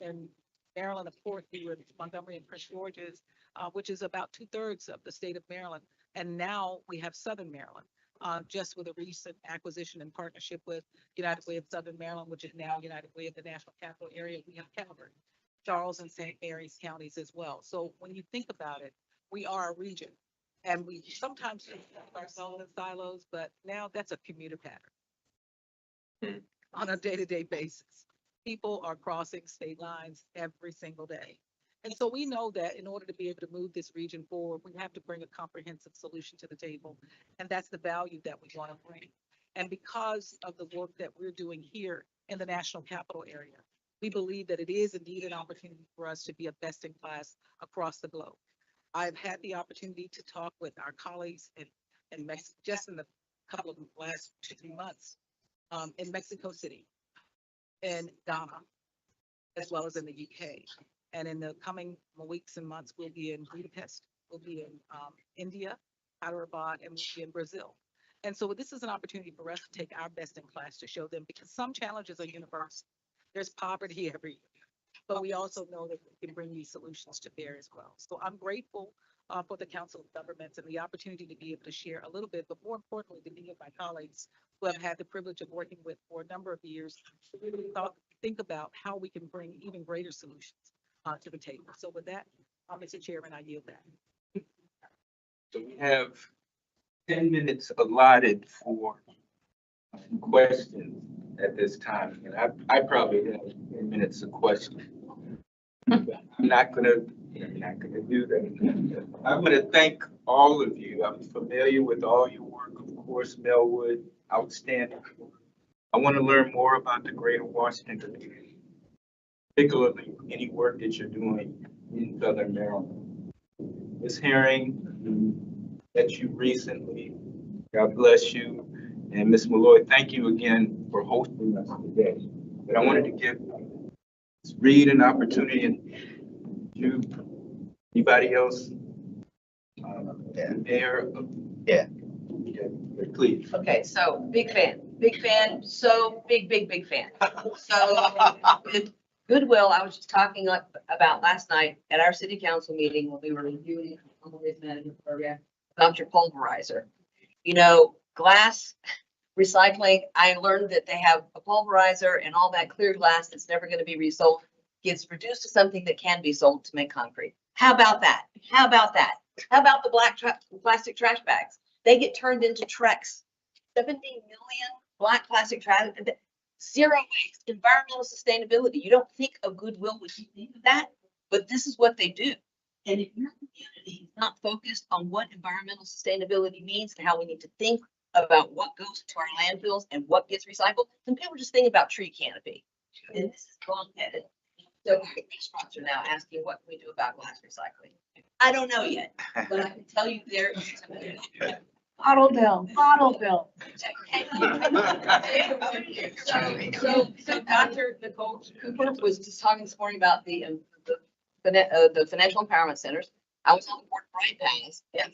And Maryland, of course, we were Montgomery and Prince George's, which is about 2/3 of the state of Maryland. And now we have Southern Maryland, just with a recent acquisition and partnership with United Way of Southern Maryland, which is now United Way of the National Capital Area. We have covered Charles and St. Mary's counties as well. So when you think about it, we are a region, and we sometimes think of ourselves in silos, but now that's a commuter pattern on a day-to-day basis. People are crossing state lines every single day. And so we know that in order to be able to move this region forward, we have to bring a comprehensive solution to the table. And that's the value that we want to bring. And because of the work that we're doing here in the National Capital Area, we believe that it is indeed an opportunity for us to be a best in class across the globe. I've had the opportunity to talk with our colleagues in Mexico, just in the couple of last 2-3 months, in Mexico City, in Ghana, as well as in the UK. And in the coming weeks and months, we'll be in Budapest, we'll be in India, Hyderabad, and we'll be in Brazil. And so this is an opportunity for us to take our best in class to show them, because some challenges are universal. There's poverty every year, but we also know that we can bring these solutions to bear as well. So I'm grateful for the Council of Governments and the opportunity to be able to share a little bit, but more importantly, to be with my colleagues who have had the privilege of working with for a number of years to really think about how we can bring even greater solutions to the table. So with that, Mr. Chairman, I yield that. So we have 10 minutes allotted for questions at this time. And I probably have 10 minutes of questions. I'm not gonna do that. I want to thank all of you. I'm familiar with all your work, of course, Melwood, outstanding. I want to learn more about the Greater Washington community, particularly any work that you're doing in Southern Maryland. Ms. Herring, met you recently. God bless you. And Ms. Malloy, thank you again for hosting us today. But I wanted to give Ms. Reed an opportunity, and you, anybody else? Mayor? Yeah. Please. Okay, so big fan, so big fan. So Goodwill, I was just talking about last night at our city council meeting when we were reviewing the waste management program about your pulverizer. Glass recycling, I learned that they have a pulverizer, and all that clear glass that's never going to be resold gets reduced to something that can be sold to make concrete. How about that? How about the black plastic trash bags? They get turned into Trex. 70 million black plastic trash, zero waste, environmental sustainability. You don't think of Goodwill when you think of that, but this is what they do. And if your community is not focused on what environmental sustainability means and how we need to think about what goes into our landfills and what gets recycled, then people just think about tree canopy. And this is wrong-headed. So restaurants are now asking, what can we do about glass recycling? I don't know yet, but I can tell you there is bottle bill. So Dr. Nicole Cooper was just talking this morning about the financial empowerment centers. I was on the board of Bright Pass, and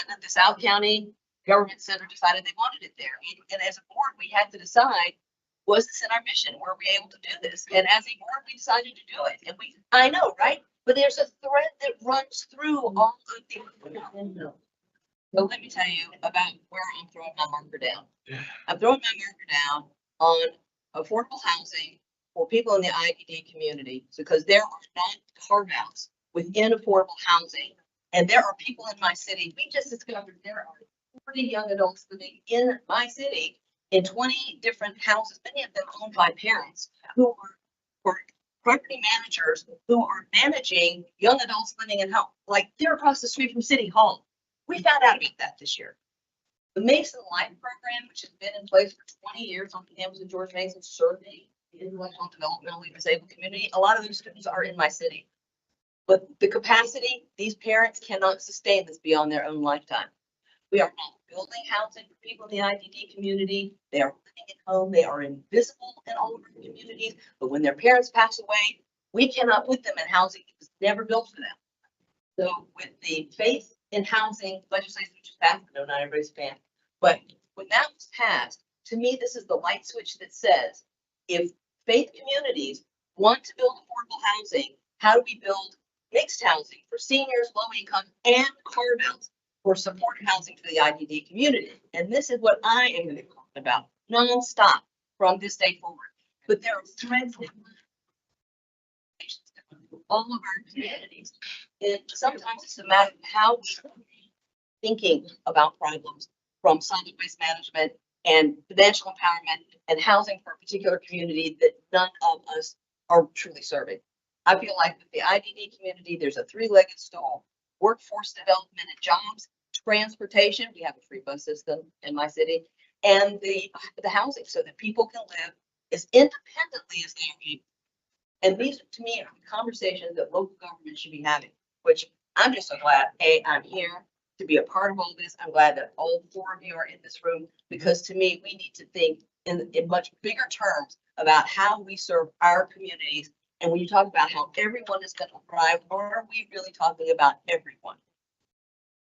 then the South County Government Center decided they wanted it there. And as a board, we had to decide, Was this in our mission? Were we able to do this? And as a board, we decided to do it. And I know, right? But there's a thread that runs through all of the. So let me tell you about where I'm throwing my marker down. I'm throwing my marker down on affordable housing for people in the IDD community, because there are not carve-outs within affordable housing. And there are people in my city, we just discovered there are 40 young adults living in my city in 20 different houses, many of them owned by parents who are property managers who are managing young adults living in home, like they're across the street from City Hall. We found out about that this year. The Mason Light program, which has been in place for 20 years on campus of George Mason, serving the intellectual and developmentally disabled community. A lot of those students are in my city. But the capacity, these parents cannot sustain this beyond their own lifetime. We are not building housing for people in the IDD community. They are living at home. They are invisible in all of our communities. But when their parents pass away, we cannot put them in housing that was never built for them. So with the faith in housing legislation, which is passed, I know not everybody's a fan, but when that was passed, to me, this is the light switch that says, if faith communities want to build affordable housing, how do we build mixed housing for seniors, low income, and carve-outs for supported housing for the IDD community? And this is what I am going to talk about nonstop from this day forward. But there are threads that all of our communities. And sometimes it's a matter of how we're thinking about problems, from solid waste management and financial empowerment and housing for a particular community that none of us are truly serving. I feel like with the IDD community, there's a three-legged stool: workforce development and jobs, transportation. We have a free bus system in my city, and the housing, so that people can live as independently as they are able. And these, to me, are the conversations that local government should be having, which I'm just so glad, I'm here to be a part of all this. I'm glad that all 4 of you are in this room, because to me, we need to think in much bigger terms about how we serve our communities. And when you talk about how everyone is going to thrive, are we really talking about everyone?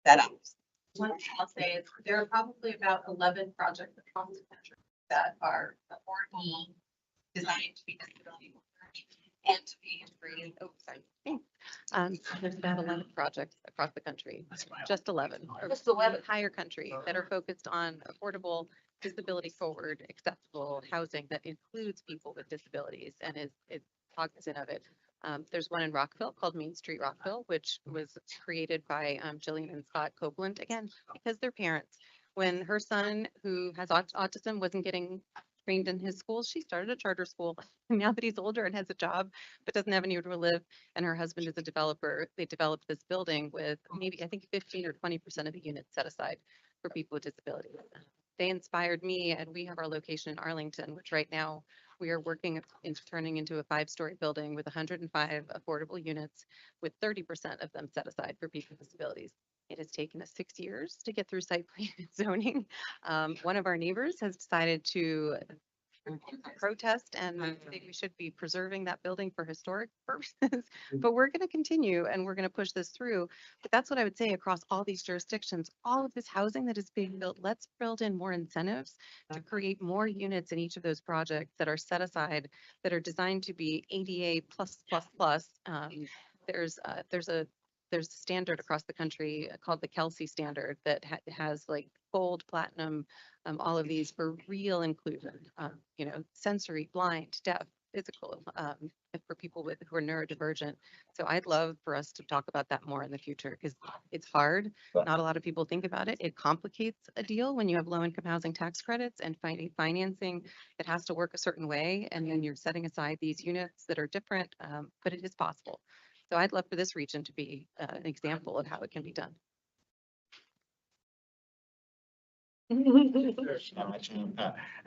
That happens. One thing I'll say is there are probably about 11 projects across the country that are affordable, designed to be disability and to be integrated. Oh, sorry. There's about 11 projects across the country, just 11, Just 11. entire country, that are focused on affordable, disability forward, accessible housing that includes people with disabilities and is cognizant of it. There's one in Rockville called Main Street Rockville, which was created by Jillian and Scott Copeland, again, because they're parents. When her son, who has autism, wasn't getting trained in his school, she started a charter school. And now that he's older and has a job, but doesn't have anywhere to live, and her husband is a developer, they developed this building with maybe, I think, 15 or 20% of the units set aside for people with disabilities. They inspired me, and we have our location in Arlington, which right now we are working into turning into a 5-story building with 105 affordable units, with 30% of them set aside for people with disabilities. It has taken us 6 years to get through site plan and zoning. One of our neighbors has decided to protest and think we should be preserving that building for historic purposes, but we're going to continue and we're going to push this through. But that's what I would say across all these jurisdictions, all of this housing that is being built, let's build in more incentives to create more units in each of those projects that are set aside, that are designed to be ADA plus. There's a standard across the country called the Kelsey standard that has like gold, platinum, all of these for real inclusion, sensory, blind, deaf, physical, for people who are neurodivergent. So I'd love for us to talk about that more in the future, because it's hard. Not a lot of people think about it. It complicates a deal when you have low income housing tax credits and finding financing. It has to work a certain way. And then you're setting aside these units that are different, but it is possible. So I'd love for this region to be an example of how it can be done. I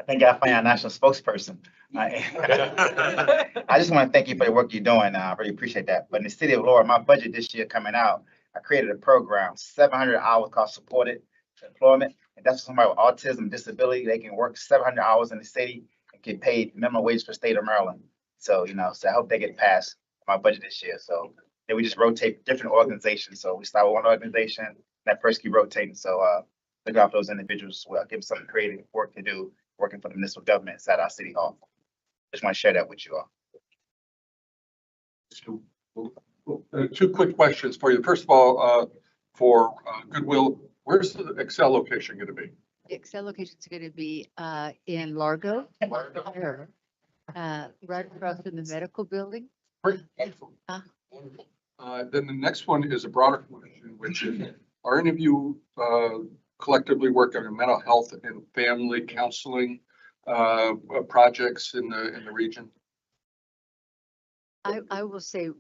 think I find a national spokesperson. I just want to thank you for the work you're doing. I really appreciate that. But in the city of Laura, my budget this year coming out, I created a program, 700 hours called supported employment. And that's for somebody with autism, disability. They can work 700 hours in the city and get paid minimum wage for the state of Maryland. So, so I hope they get passed my budget this year. So then we just rotate different organizations. So we start with one organization, that person keep rotating. So look out for those individuals as well, give them some creative work to do working for the municipal government inside our city hall. Just want to share that with you all. Two quick questions for you. First of all, for Goodwill, where's the Excel location going to be? The Excel location is going to be in Largo. There. Right across from the medical building. Great. Then the next one is a broader question, which is, are any of you collectively working on mental health and family counseling projects in the region? I will say,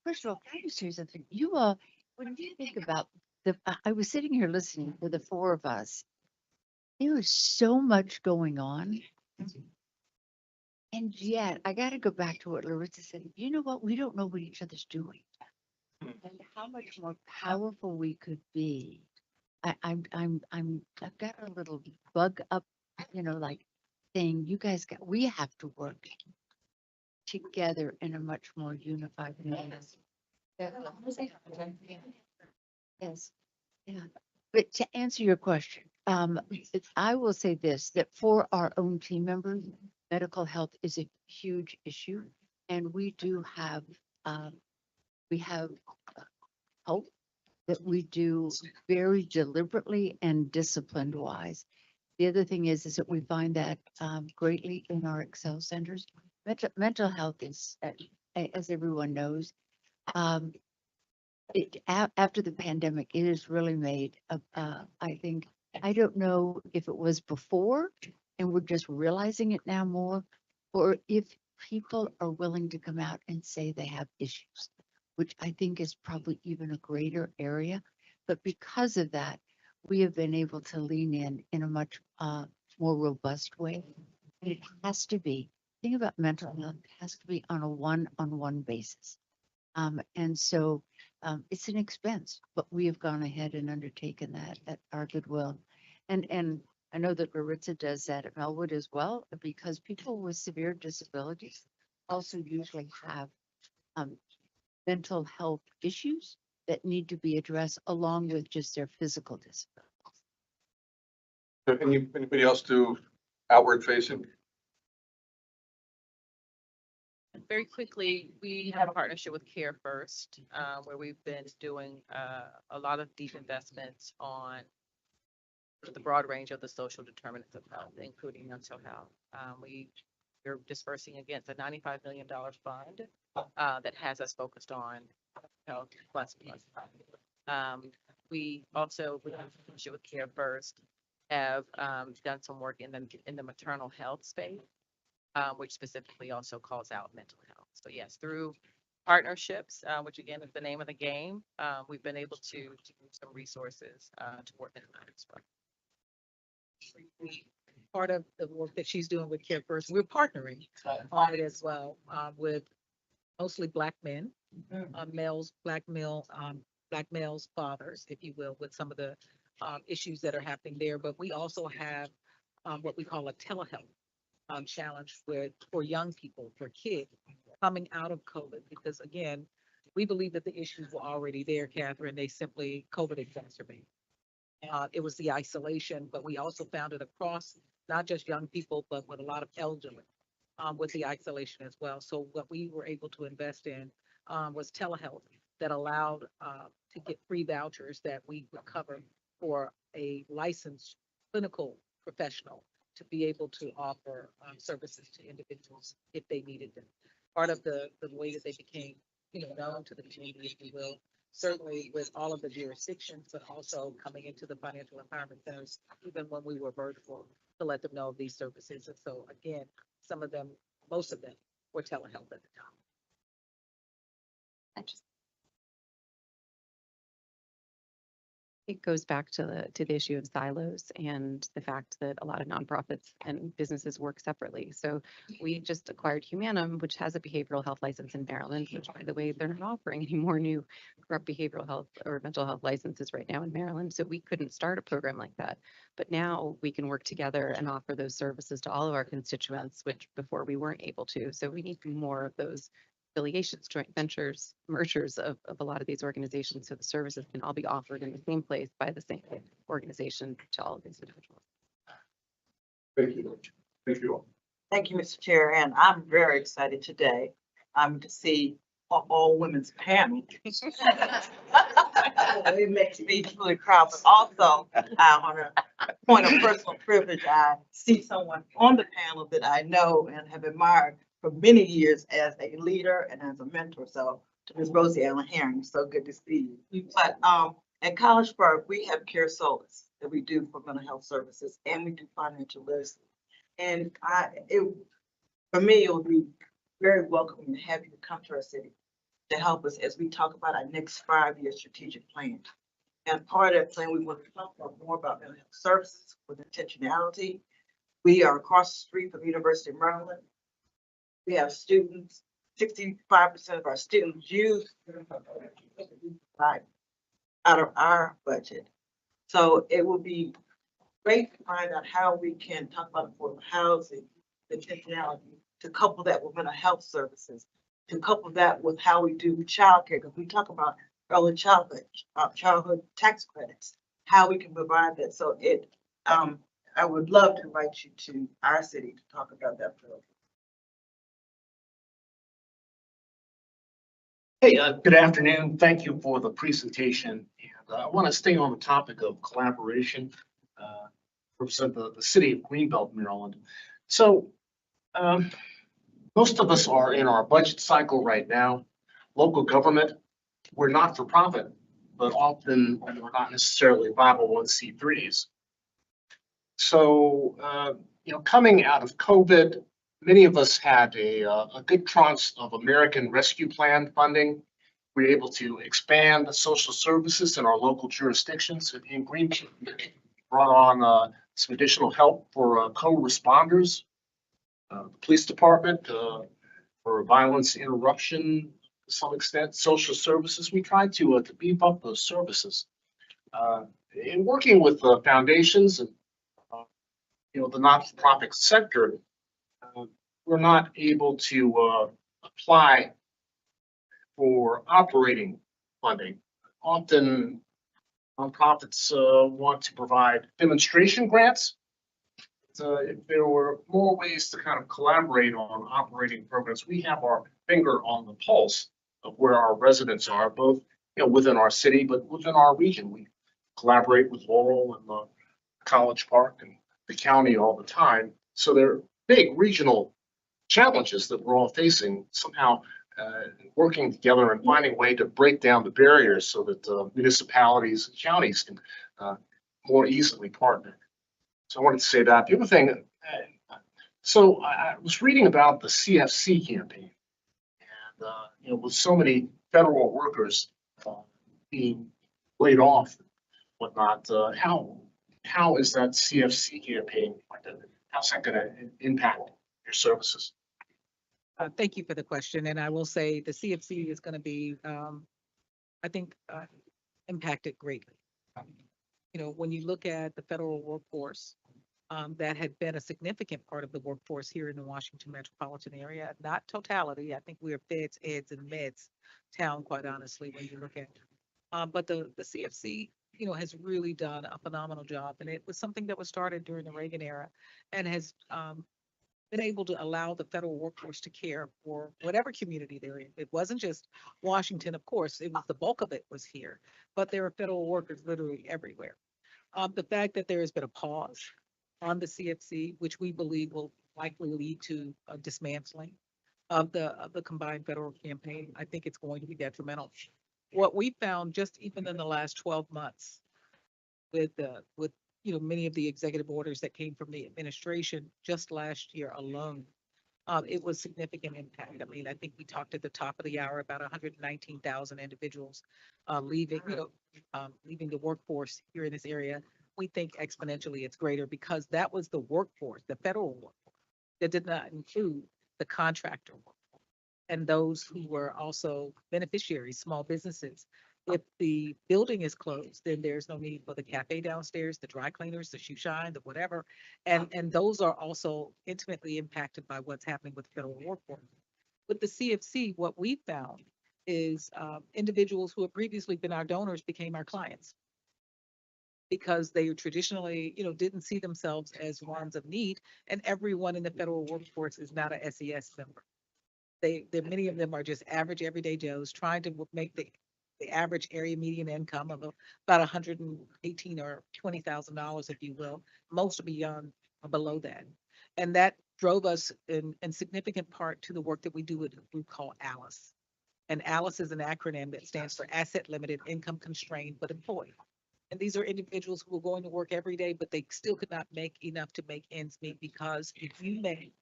first of all, can I just say something? You all, when you think about I was sitting here listening to the four of us. There is so much going on. And yet, I got to go back to what Larissa said. You know what? We don't know what each other's doing, and how much more powerful we could be. I've got a little bug up, like saying, you guys we have to work together in a much more unified manner. Yes, yeah. But to answer your question, I will say this, that for our own team members, medical health is a huge issue. And we do have, help that we do very deliberately and disciplined wise. The other thing is that we find that greatly in our Excel centers. Mental health is, as everyone knows, after the pandemic, it has really made, I think, I don't know if it was before and we're just realizing it now more, or if people are willing to come out and say they have issues, which I think is probably even a greater area. But because of that, we have been able to lean in a much more robust way. And it has to be, the thing about mental health, it has to be on a one-on-one basis. And so it's an expense, but we have gone ahead and undertaken that at our Goodwill. And I know that Maritza does that at Melwood as well, because people with severe disabilities also usually have mental health issues that need to be addressed along with just their physical disabilities. Anybody else do outward facing? Very quickly, we have a partnership with Care First, where we've been doing a lot of deep investments on the broad range of the social determinants of health, including mental health. We're dispersing against a $95 million fund that has us focused on health plus. We also, with Care First, have done some work in the maternal health space, which specifically also calls out mental health. So yes, through partnerships, which again is the name of the game, we've been able to use some resources to work in that as well. Part of the work that she's doing with Care First, we're partnering on it as well, with mostly Black men, Black males, fathers, if you will, with some of the issues that are happening there. But we also have what we call a telehealth challenge for young people, for kids coming out of COVID, because again, we believe that the issues were already there, Catherine. They simply COVID exacerbated. It was the isolation, but we also found it across not just young people, but with a lot of elderly with the isolation as well. So what we were able to invest in was telehealth that allowed to get free vouchers that we would cover for a licensed clinical professional to be able to offer services to individuals if they needed them. Part of the way that they became, known to the community, if you will, certainly with all of the jurisdictions, but also coming into the financial empowerment centers, even when we were virtual, to let them know of these services. And so again, some of them, most of them were telehealth at the time. It goes back to the issue of silos and the fact that a lot of nonprofits and businesses work separately. So we just acquired Humanum, which has a behavioral health license in Maryland, which, by the way, they're not offering any more new behavioral health or mental health licenses right now in Maryland. So we couldn't start a program like that. But now we can work together and offer those services to all of our constituents, which before we weren't able to. So we need more of those affiliations, joint ventures, mergers of a lot of these organizations, so the services can all be offered in the same place by the same organization to all of these individuals. Thank you. Thank you all. Thank you, Mr. Chair, and I'm very excited today to see all women's panel. It makes me truly proud, but also on a point of personal privilege, I see someone on the panel that I know and have admired for many years as a leader and as a mentor. So to Ms. Rosie Allen Herring, so good to see you. But at College Park, we have Care Solace that we do for mental health services, and we do financial literacy. And for me, it would be very welcoming to have you come to our city to help us as we talk about our next 5-year strategic plan. And part of that plan, we want to talk more about mental health services with intentionality. We are across the street from the University of Maryland. We have students, 65% of our students use out of our budget. So it will be great to find out how we can talk about affordable housing, intentionality, to couple that with mental health services, to couple that with how we do childcare, because we talk about early childhood tax credits, how we can provide that. So I would love to invite you to our city to talk about that further. Hey, good afternoon. Thank you for the presentation. And I want to stay on the topic of collaboration, represent the city of Greenbelt, Maryland. So most of us are in our budget cycle right now. Local government, we're not for profit, but often we're not necessarily 501c3s. So, coming out of COVID, many of us had a good tranche of American Rescue Plan funding. We were able to expand the social services in our local jurisdictions. In Greenbelt, brought on some additional help for co-responders, the police department for violence interruption to some extent, social services. We tried to beef up those services. In working with foundations and the not-for-profit sector, we're not able to apply for operating funding. Often nonprofits want to provide demonstration grants. If there were more ways to kind of collaborate on operating programs, we have our finger on the pulse of where our residents are, both within our city, but within our region. We collaborate with Laurel and College Park and the county all the time. So there are big regional challenges that we're all facing, somehow working together and finding a way to break down the barriers so that municipalities and counties can more easily partner. So I wanted to say that. The other thing, so I was reading about the CFC campaign, and with so many federal workers being laid off, and whatnot, how is that CFC campaign? How's that going to impact your services? Thank you for the question. And I will say the CFC is going to be, I think, impacted greatly. When you look at the federal workforce, that had been a significant part of the workforce here in the Washington metropolitan area, not totality. I think we are feds, eds, and meds town, quite honestly, when you look at it. But the CFC, has really done a phenomenal job. And it was something that was started during the Reagan era and has been able to allow the federal workforce to care for whatever community they're in. It wasn't just Washington, of course, it was the bulk of it was here, but there are federal workers literally everywhere. The fact that there has been a pause on the CFC, which we believe will likely lead to a dismantling of the combined federal campaign, I think it's going to be detrimental. What we found just even in the last 12 months with many of the executive orders that came from the administration just last year alone, it was significant impact. I mean, I think we talked at the top of the hour about 119,000 individuals leaving the workforce here in this area. We think exponentially it's greater because that was the workforce, the federal workforce, that did not include the contractor workforce and those who were also beneficiaries, small businesses. If the building is closed, then there's no need for the cafe downstairs, the dry cleaners, the shoe shine, the whatever. And those are also intimately impacted by what's happening with federal workforce. With the CFC, what we found is individuals who have previously been our donors became our clients. because they traditionally, didn't see themselves as ones of need, and everyone in the federal workforce is not a SES member. Many of them are just average everyday Joes trying to make the average area median income of about $118,000 or $20,000, if you will. Most are beyond below that. And that drove us in significant part to the work that we do with a group called ALICE. And ALICE is an acronym that stands for Asset Limited, Income Constrained, but Employed. And these are individuals who are going to work every day, but they still could not make enough to make ends meet, because if you make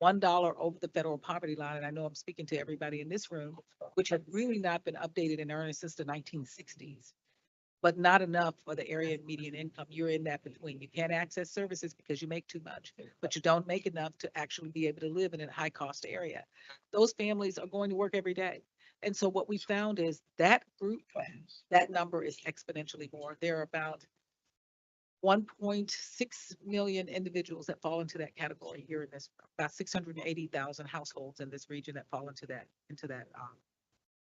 $1 over the federal poverty line, and I know I'm speaking to everybody in this room, which had really not been updated in earnest since the 1960s, but not enough for the area median income, you're in that between. You can't access services because you make too much, but you don't make enough to actually be able to live in a high cost area. Those families are going to work every day. And so what we found is that group, that number is exponentially more. There are about 1.6 million individuals that fall into that category here in this, about 680,000 households in this region that fall into that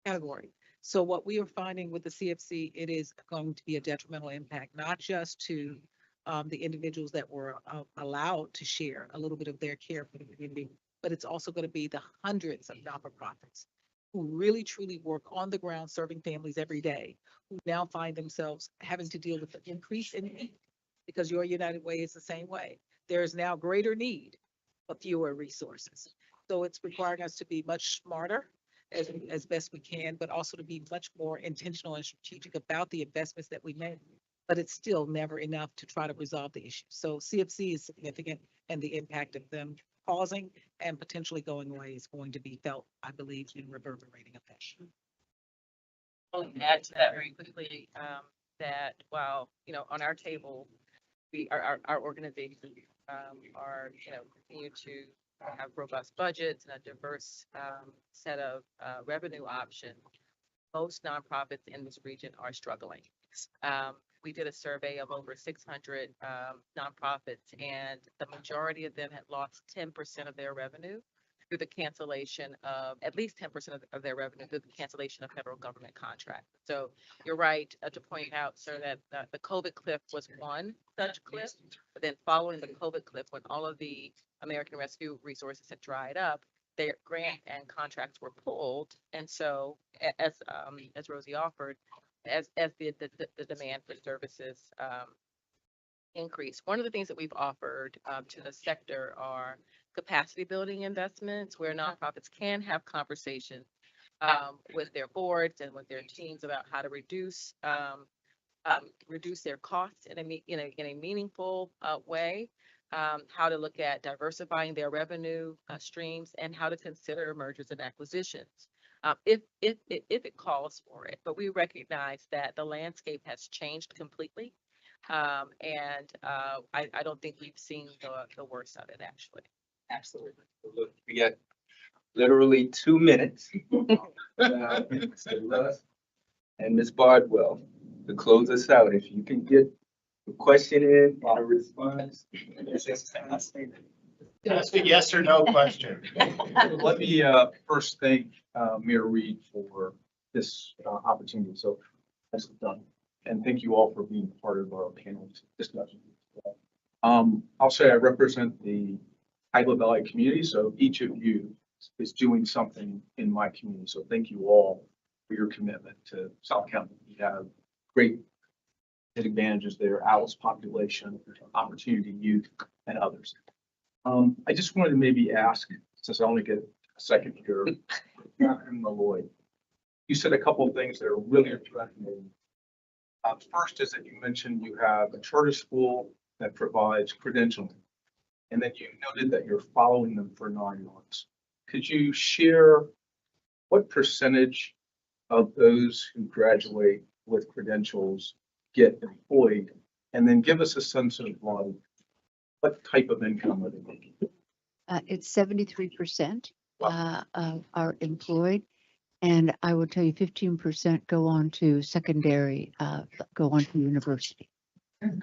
category. So what we are finding with the CFC, it is going to be a detrimental impact, not just to the individuals that were allowed to share a little bit of their care for the community, but it's also going to be the hundreds of not-for-profits who really truly work on the ground serving families every day, who now find themselves having to deal with the increase in need, because your United Way is the same way. There is now greater need but fewer resources. So it's requiring us to be much smarter as best we can, but also to be much more intentional and strategic about the investments that we make. But it's still never enough to try to resolve the issue. So CFC is significant, and the impact of them pausing and potentially going away is going to be felt, I believe, in reverberating effect. I'll add to that very quickly, that while, on our table, our organization are, continue to have robust budgets and a diverse set of revenue options, most nonprofits in this region are struggling. We did a survey of over 600 nonprofits, and the majority of them had lost 10% of their revenue through the cancellation of, at least 10% of their revenue through the cancellation of federal government contracts. So you're right to point out, sir, that the COVID cliff was one such cliff, but then following the COVID cliff, when all of the American Rescue resources had dried up, their grant and contracts were pulled. And so as Rosie offered, as the demand for services increase. One of the things that we've offered to the sector are capacity building investments, where nonprofits can have conversations with their boards and with their teams about how to reduce their costs in a meaningful way, how to look at diversifying their revenue streams, and how to consider mergers and acquisitions. If it calls for it, but we recognize that the landscape has changed completely. And I don't think we've seen the worst of it, actually. Absolutely. Look, we got literally 2 minutes. And Ms. Bardwell, to close us out, if you can get a question in and a response. That's a yes or no question. Let me first thank Mayor Reed for this opportunity. So nicely done. And thank you all for being part of our panel discussion. I'll say I represent the Hilo Valley community, so each of you is doing something in my community. So thank you all for your commitment to South County. We have great advantages there, Alice population, opportunity youth, and others. I just wanted to maybe ask, since I only get a second here, Dr. Malloy, you said a couple of things that are really threatening. First is that you mentioned you have a charter school that provides credentialing, and then you noted that you're following them for 9 months. Could you share what percentage of those who graduate with credentials get employed, and then give us a sense of what type of income are they making? It's 73% are employed. And I will tell you 15% go on to secondary, go on to university.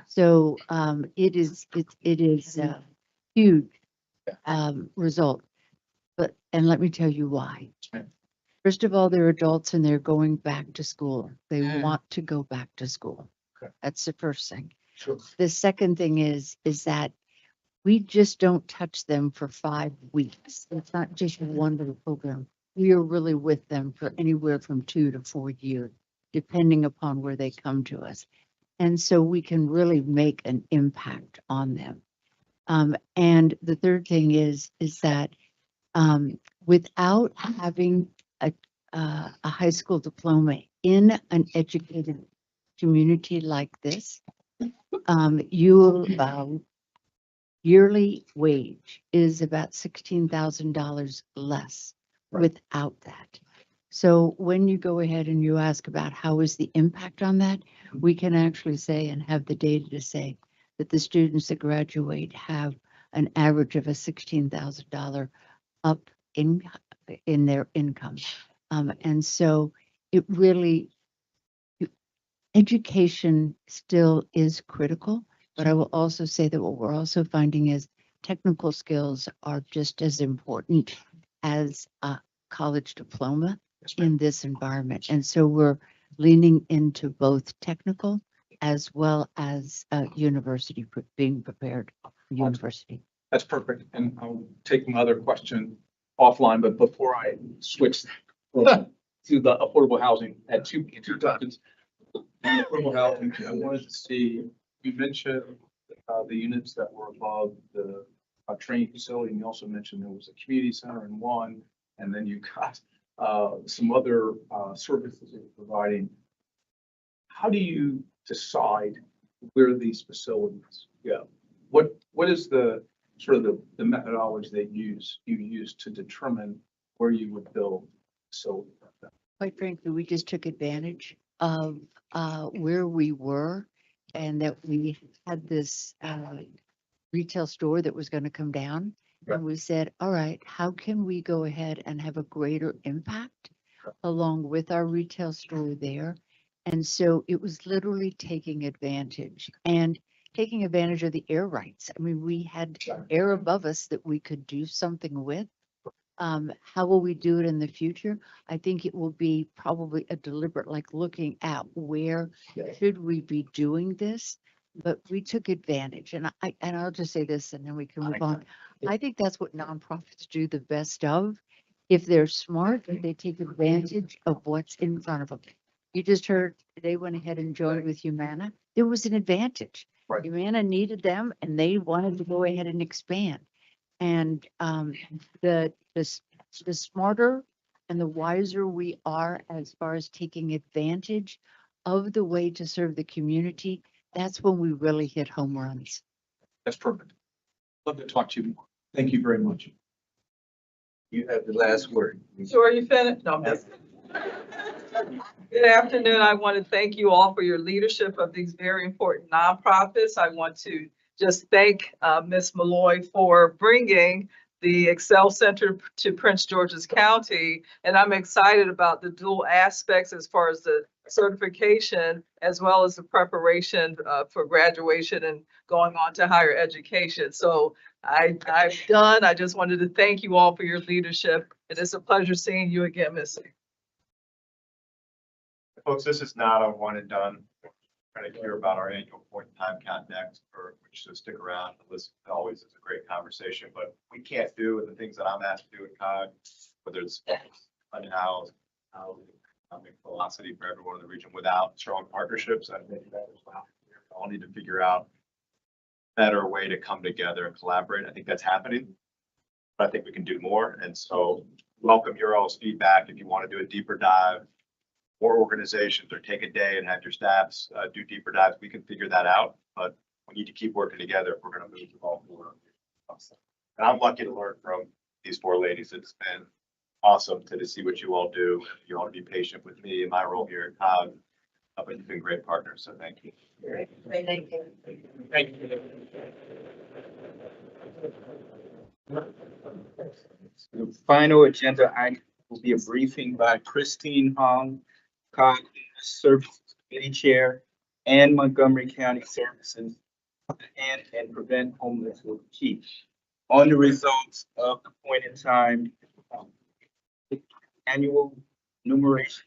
So it is a huge result. And let me tell you why. First of all, they're adults and they're going back to school. They want to go back to school. That's the first thing. The second thing is that we just don't touch them for 5 weeks. It's not just one little program. We are really with them for anywhere from 2 to 4 years, depending upon where they come to us. And so we can really make an impact on them. And the third thing is that without having a high school diploma in an educated community like this, yearly wage is about $16,000 less without that. So when you go ahead and you ask about how is the impact on that, we can actually say and have the data to say that the students that graduate have an average of a $16,000 up in their income. And so it really, education still is critical, but I will also say that what we're also finding is technical skills are just as important as a college diploma in this environment. And so we're leaning into both technical as well as university, being prepared for university. That's perfect. And I'll take my other question offline, but before I switch to the affordable housing at two topics. Affordable housing, I wanted to see, you mentioned the units that were above the training facility, and you also mentioned there was a community center in one, and then you got some other services that you're providing. How do you decide where these facilities go? What is the sort of the methodology that you use to determine where you would build facilities like that? Quite frankly, we just took advantage of where we were and that we had this retail store that was going to come down. Right. And we said, all right, how can we go ahead and have a greater impact along with our retail store there? And so it was literally taking advantage of the air rights. I mean, we had air above us that we could do something with. How will we do it in the future? I think it will be probably a deliberate, like looking at where should we be doing this, but we took advantage. And I'll just say this and then we can move on. I think that's what nonprofits do the best of. If they're smart, they take advantage of what's in front of them. You just heard they went ahead and joined with Humana. There was an advantage. Right. Humana needed them and they wanted to go ahead and expand. And the smarter and the wiser we are as far as taking advantage of the way to serve the community, that's when we really hit home runs. That's perfect. Love to talk to you more. Thank you very much. You have the last word. Sure, you finished? No, I'm just. Good afternoon. I want to thank you all for your leadership of these very important nonprofits. I want to just thank Ms. Malloy for bringing the Excel Center to Prince George's County. And I'm excited about the dual aspects as far as the certification, as well as the preparation for graduation and going on to higher education. So I'm done. I just wanted to thank you all for your leadership. And it's a pleasure seeing you again, Missy. Folks, this is not a one and done. Trying to hear about our annual point in time count next, for which to stick around. The list always is a great conversation, but we can't do the things that I'm asked to do at COG, whether it's unhoused, economic velocity for everyone in the region without strong partnerships. I think that as well. We all need to figure out a better way to come together and collaborate. I think that's happening, but I think we can do more. And so welcome your all's feedback. If you want to do a deeper dive, more organizations, or take a day and have your staffs do deeper dives, we can figure that out. But we need to keep working together if we're going to move the ball forward. And I'm lucky to learn from these four ladies. It's been awesome to see what you all do. You all to be patient with me in my role here at COG. But you've been great partners, so thank you. Thank you. Thank you. The final agenda item will be a briefing by Christine Hong, COG Services Committee Chair, and Montgomery County Services and Prevent Homelessness Chief on the results of the point in time annual enumeration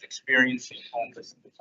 experiencing homelessness.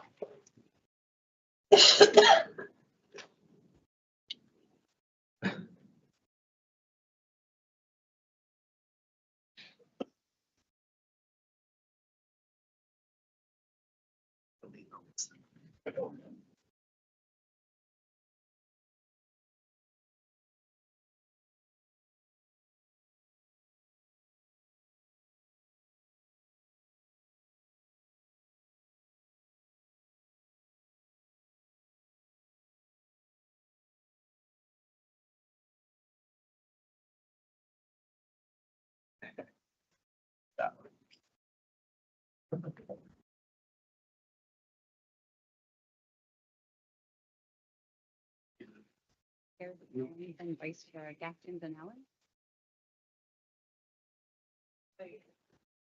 Chair Jones and Vice Chair Gaskins and Allen.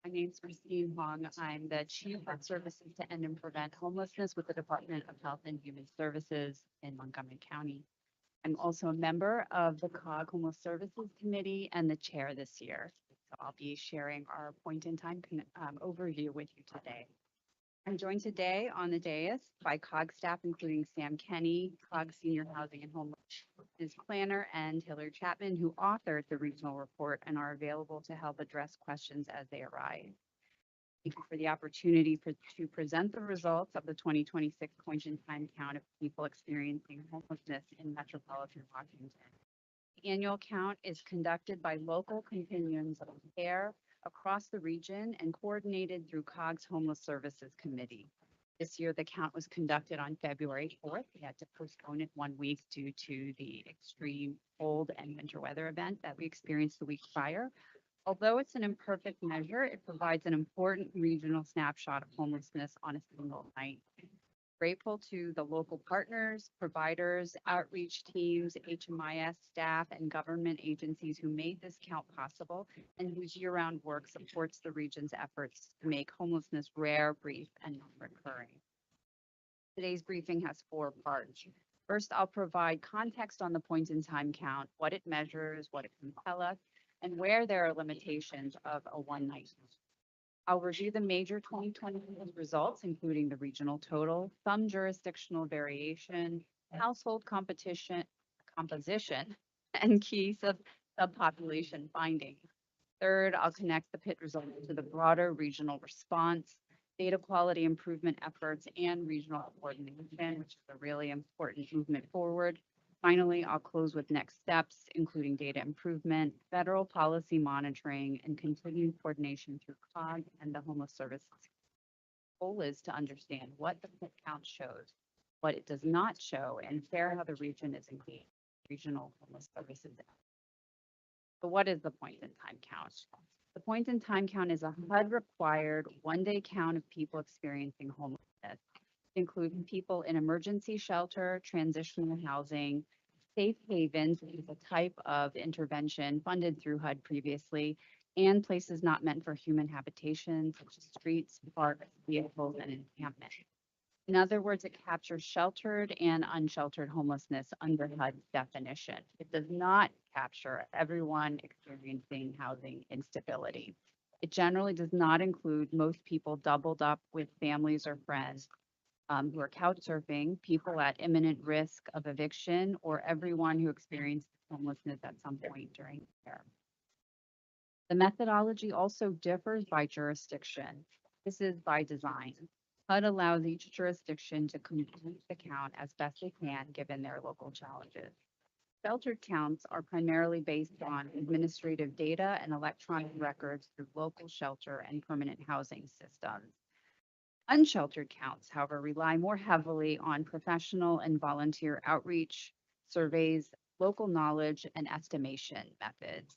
My name's Christine Hong. I'm the Chief of Services to End and Prevent Homelessness with the Department of Health and Human Services in Montgomery County. I'm also a member of the COG Homeless Services Committee and the chair this year. So I'll be sharing our point in time overview with you today. I'm joined today on the dais by COG staff, including Sam Kenny, COG Senior Housing and Homeless Planner, and Hillary Chapman, who authored the regional report and are available to help address questions as they arise. Thank you for the opportunity to present the results of the 2026 point in time count of people experiencing homelessness in Metropolitan Washington. The annual count is conducted by local continuums of care across the region and coordinated through COG's Homeless Services Committee. This year, the count was conducted on February 4th. We had to postpone it 1 week due to the extreme cold and winter weather event that we experienced the week prior. Although it's an imperfect measure, it provides an important regional snapshot of homelessness on a single night. Grateful to the local partners, providers, outreach teams, HMIS staff, and government agencies who made this count possible and whose year-round work supports the region's efforts to make homelessness rare, brief, and non-recurring. Today's briefing has 4 parts. First, I'll provide context on the point in time count, what it measures, what it can tell us, and where there are limitations of a one-night. I'll review the major 2020 results, including the regional total, some jurisdictional variation, household composition, and key subpopulation findings. Third, I'll connect the PIT results to the broader regional response, data quality improvement efforts, and regional coordination, which is a really important movement forward. Finally, I'll close with next steps, including data improvement, federal policy monitoring, and continued coordination through COG and the Homeless Services. The goal is to understand what the PIT count shows, what it does not show, and share how the region is engaged in regional homeless services. So what is the point in time count? The point in time count is a HUD required one-day count of people experiencing homelessness, including people in emergency shelter, transitional housing, safe havens, which is a type of intervention funded through HUD previously, and places not meant for human habitation, such as streets, parks, vehicles, and encampment. In other words, it captures sheltered and unsheltered homelessness under HUD's definition. It does not capture everyone experiencing housing instability. It generally does not include most people doubled up with families or friends who are couch surfing, people at imminent risk of eviction, or everyone who experienced homelessness at some point during care. The methodology also differs by jurisdiction. This is by design. HUD allows each jurisdiction to complete the count as best they can given their local challenges. Sheltered counts are primarily based on administrative data and electronic records through local shelter and permanent housing systems. Unsheltered counts, however, rely more heavily on professional and volunteer outreach, surveys, local knowledge, and estimation methods.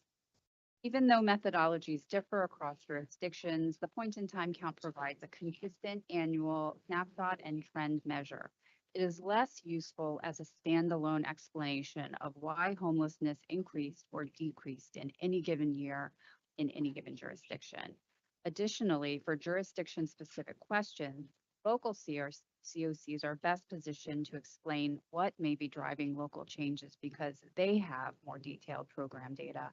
Even though methodologies differ across jurisdictions, the point-in-time count provides a consistent annual snapshot and trend measure. It is less useful as a standalone explanation of why homelessness increased or decreased in any given year in any given jurisdiction. Additionally, for jurisdiction-specific questions, local COCs are best positioned to explain what may be driving local changes because they have more detailed program data,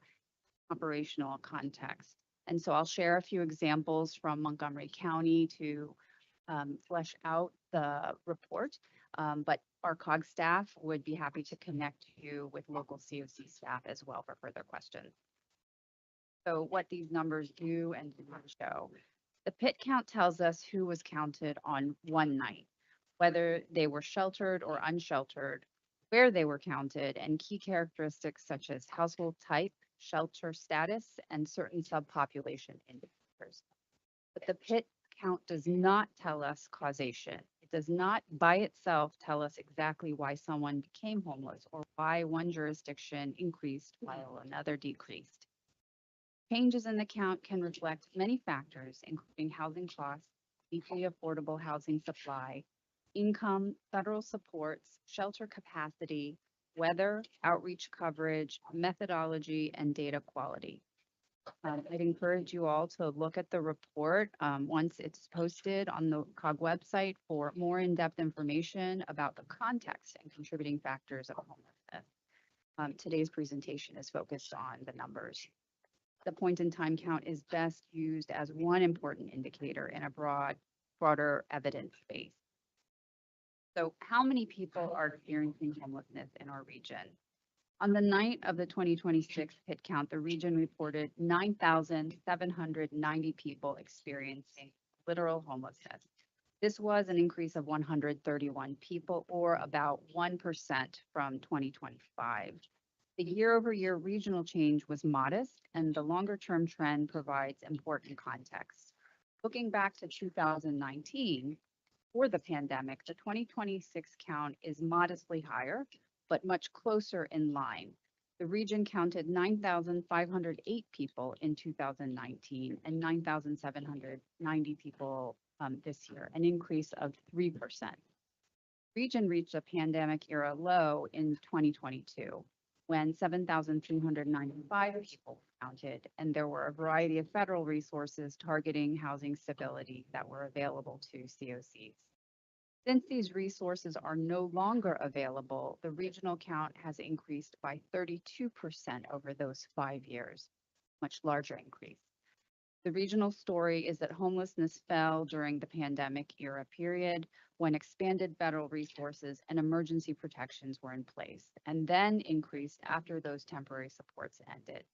operational context. And so I'll share a few examples from Montgomery County to flesh out the report, but our COG staff would be happy to connect you with local COC staff as well for further questions. So what these numbers do and do not show. The PIT count tells us who was counted on one night. whether they were sheltered or unsheltered, where they were counted, and key characteristics such as household type, shelter status, and certain subpopulation indicators. But the PIT count does not tell us causation. It does not by itself tell us exactly why someone became homeless or why one jurisdiction increased while another decreased. Changes in the count can reflect many factors, including housing costs, deeply affordable housing supply, income, federal supports, shelter capacity, weather, outreach coverage, methodology, and data quality. I'd encourage you all to look at the report once it's posted on the COG website for more in-depth information about the context and contributing factors of homelessness. Today's presentation is focused on the numbers. The point-in-time count is best used as one important indicator in a broader evidence base. So how many people are experiencing homelessness in our region? On the night of the 2026 PIT count, the region reported 9,790 people experiencing literal homelessness. This was an increase of 131 people, or about 1% from 2025. The year-over-year regional change was modest, and the longer-term trend provides important context. Looking back to 2019, for the pandemic, the 2026 count is modestly higher, but much closer in line. The region counted 9,508 people in 2019 and 9,790 people this year, an increase of 3%. The region reached a pandemic era low in 2022, when 7,395 people were counted, and there were a variety of federal resources targeting housing stability that were available to COCs. Since these resources are no longer available, the regional count has increased by 32% over those 5 years, much larger increase. The regional story is that homelessness fell during the pandemic era period when expanded federal resources and emergency protections were in place, and then increased after those temporary supports ended.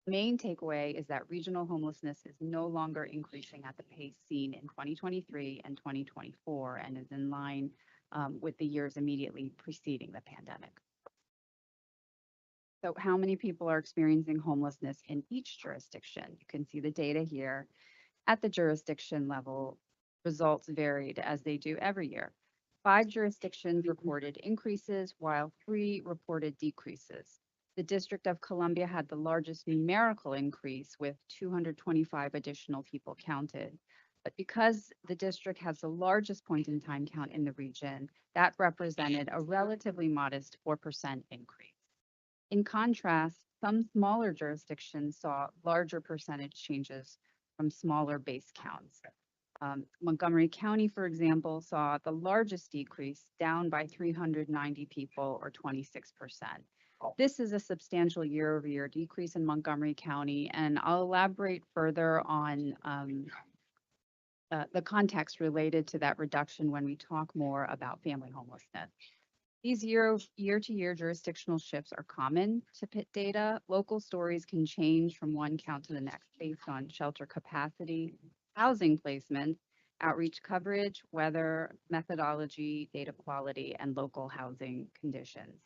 The main takeaway is that regional homelessness is no longer increasing at the pace seen in 2023 and 2024 and is in line with the years immediately preceding the pandemic. So how many people are experiencing homelessness in each jurisdiction? You can see the data here. At the jurisdiction level, results varied as they do every year. 5 jurisdictions reported increases while 3 reported decreases. The District of Columbia had the largest numerical increase with 225 additional people counted. But because the district has the largest point-in-time count in the region, that represented a relatively modest 4% increase. In contrast, some smaller jurisdictions saw larger percentage changes from smaller base counts. Montgomery County, for example, saw the largest decrease, down by 390 people or 26%. This is a substantial year-over-year decrease in Montgomery County, and I'll elaborate further on the context related to that reduction when we talk more about family homelessness. These year-to-year jurisdictional shifts are common to PIT data. Local stories can change from one count to the next based on shelter capacity, housing placement, outreach coverage, weather, methodology, data quality, and local housing conditions.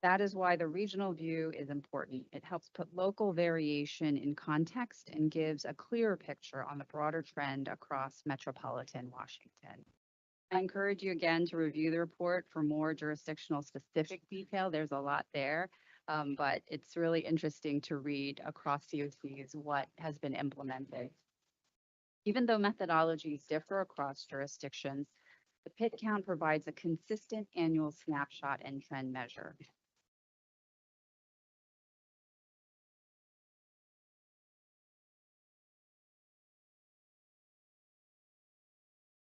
That is why the regional view is important. It helps put local variation in context and gives a clearer picture on the broader trend across metropolitan Washington. I encourage you again to review the report for more jurisdictional specific detail. There's a lot there, but it's really interesting to read across COCs what has been implemented. Even though methodologies differ across jurisdictions, the PIT count provides a consistent annual snapshot and trend measure.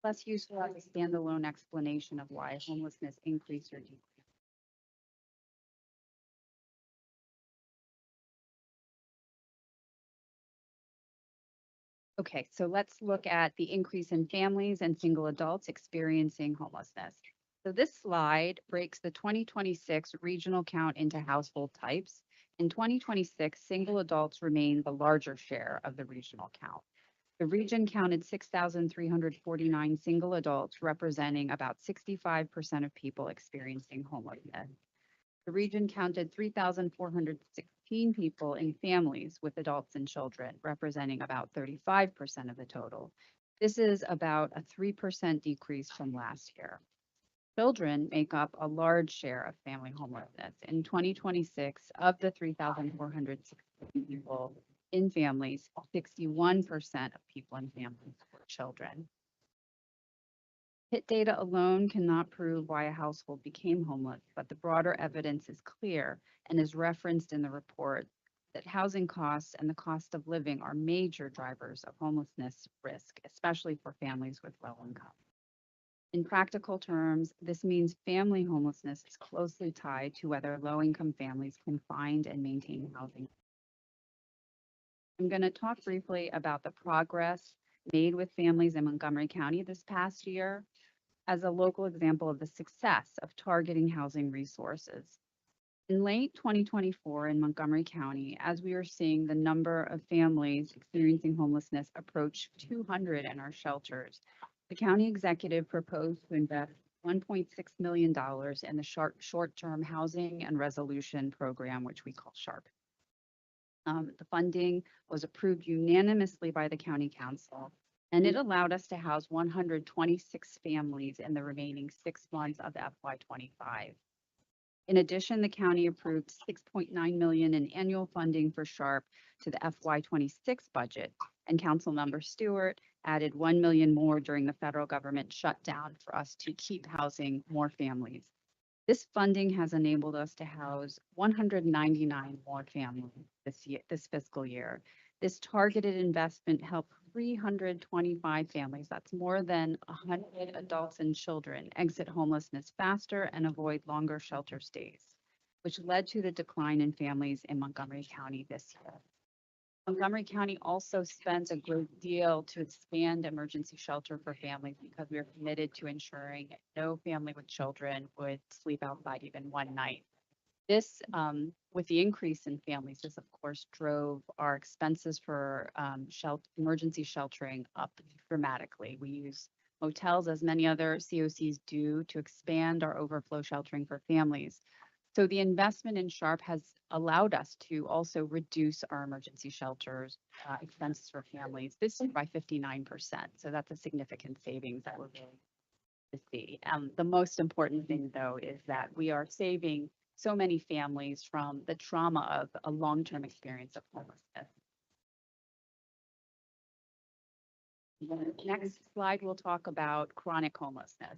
Less useful as a standalone explanation of why homelessness increased or decreased. Okay, so let's look at the increase in families and single adults experiencing homelessness. So this slide breaks the 2026 regional count into household types. In 2026, single adults remain the larger share of the regional count. The region counted 6,349 single adults, representing about 65% of people experiencing homelessness. The region counted 3,416 people in families with adults and children, representing about 35% of the total. This is about a 3% decrease from last year. Children make up a large share of family homelessness. In 2026, of the 3,416 people in families, 61% of people in families were children. HIT data alone cannot prove why a household became homeless, but the broader evidence is clear and is referenced in the report that housing costs and the cost of living are major drivers of homelessness risk, especially for families with low income. In practical terms, this means family homelessness is closely tied to whether low-income families can find and maintain housing. I'm going to talk briefly about the progress made with families in Montgomery County this past year as a local example of the success of targeting housing resources. In late 2024 in Montgomery County, as we are seeing the number of families experiencing homelessness approach 200 in our shelters, the county executive proposed to invest $1.6 million in the short-term housing and resolution program, which we call SHARP. The funding was approved unanimously by the county council, and it allowed us to house 126 families in the remaining 6 months of FY25. In addition, the county approved $6.9 million in annual funding for SHARP to the FY26 budget, and Councilmember Stewart added $1 million more during the federal government shutdown for us to keep housing more families. This funding has enabled us to house 199 more families this fiscal year. This targeted investment helped 325 families, that's more than 100 adults and children, exit homelessness faster and avoid longer shelter stays, which led to the decline in families in Montgomery County this year. Montgomery County also spent a great deal to expand emergency shelter for families because we are committed to ensuring no family with children would sleep outside even one night. This, with the increase in families, this of course drove our expenses for emergency sheltering up dramatically. We use motels, as many other COCs do, to expand our overflow sheltering for families. So the investment in SHARP has allowed us to also reduce our emergency shelters expenses for families this year by 59%. So that's a significant savings that we're going to see. The most important thing, though, is that we are saving so many families from the trauma of a long-term experience of homelessness. The next slide, we'll talk about chronic homelessness.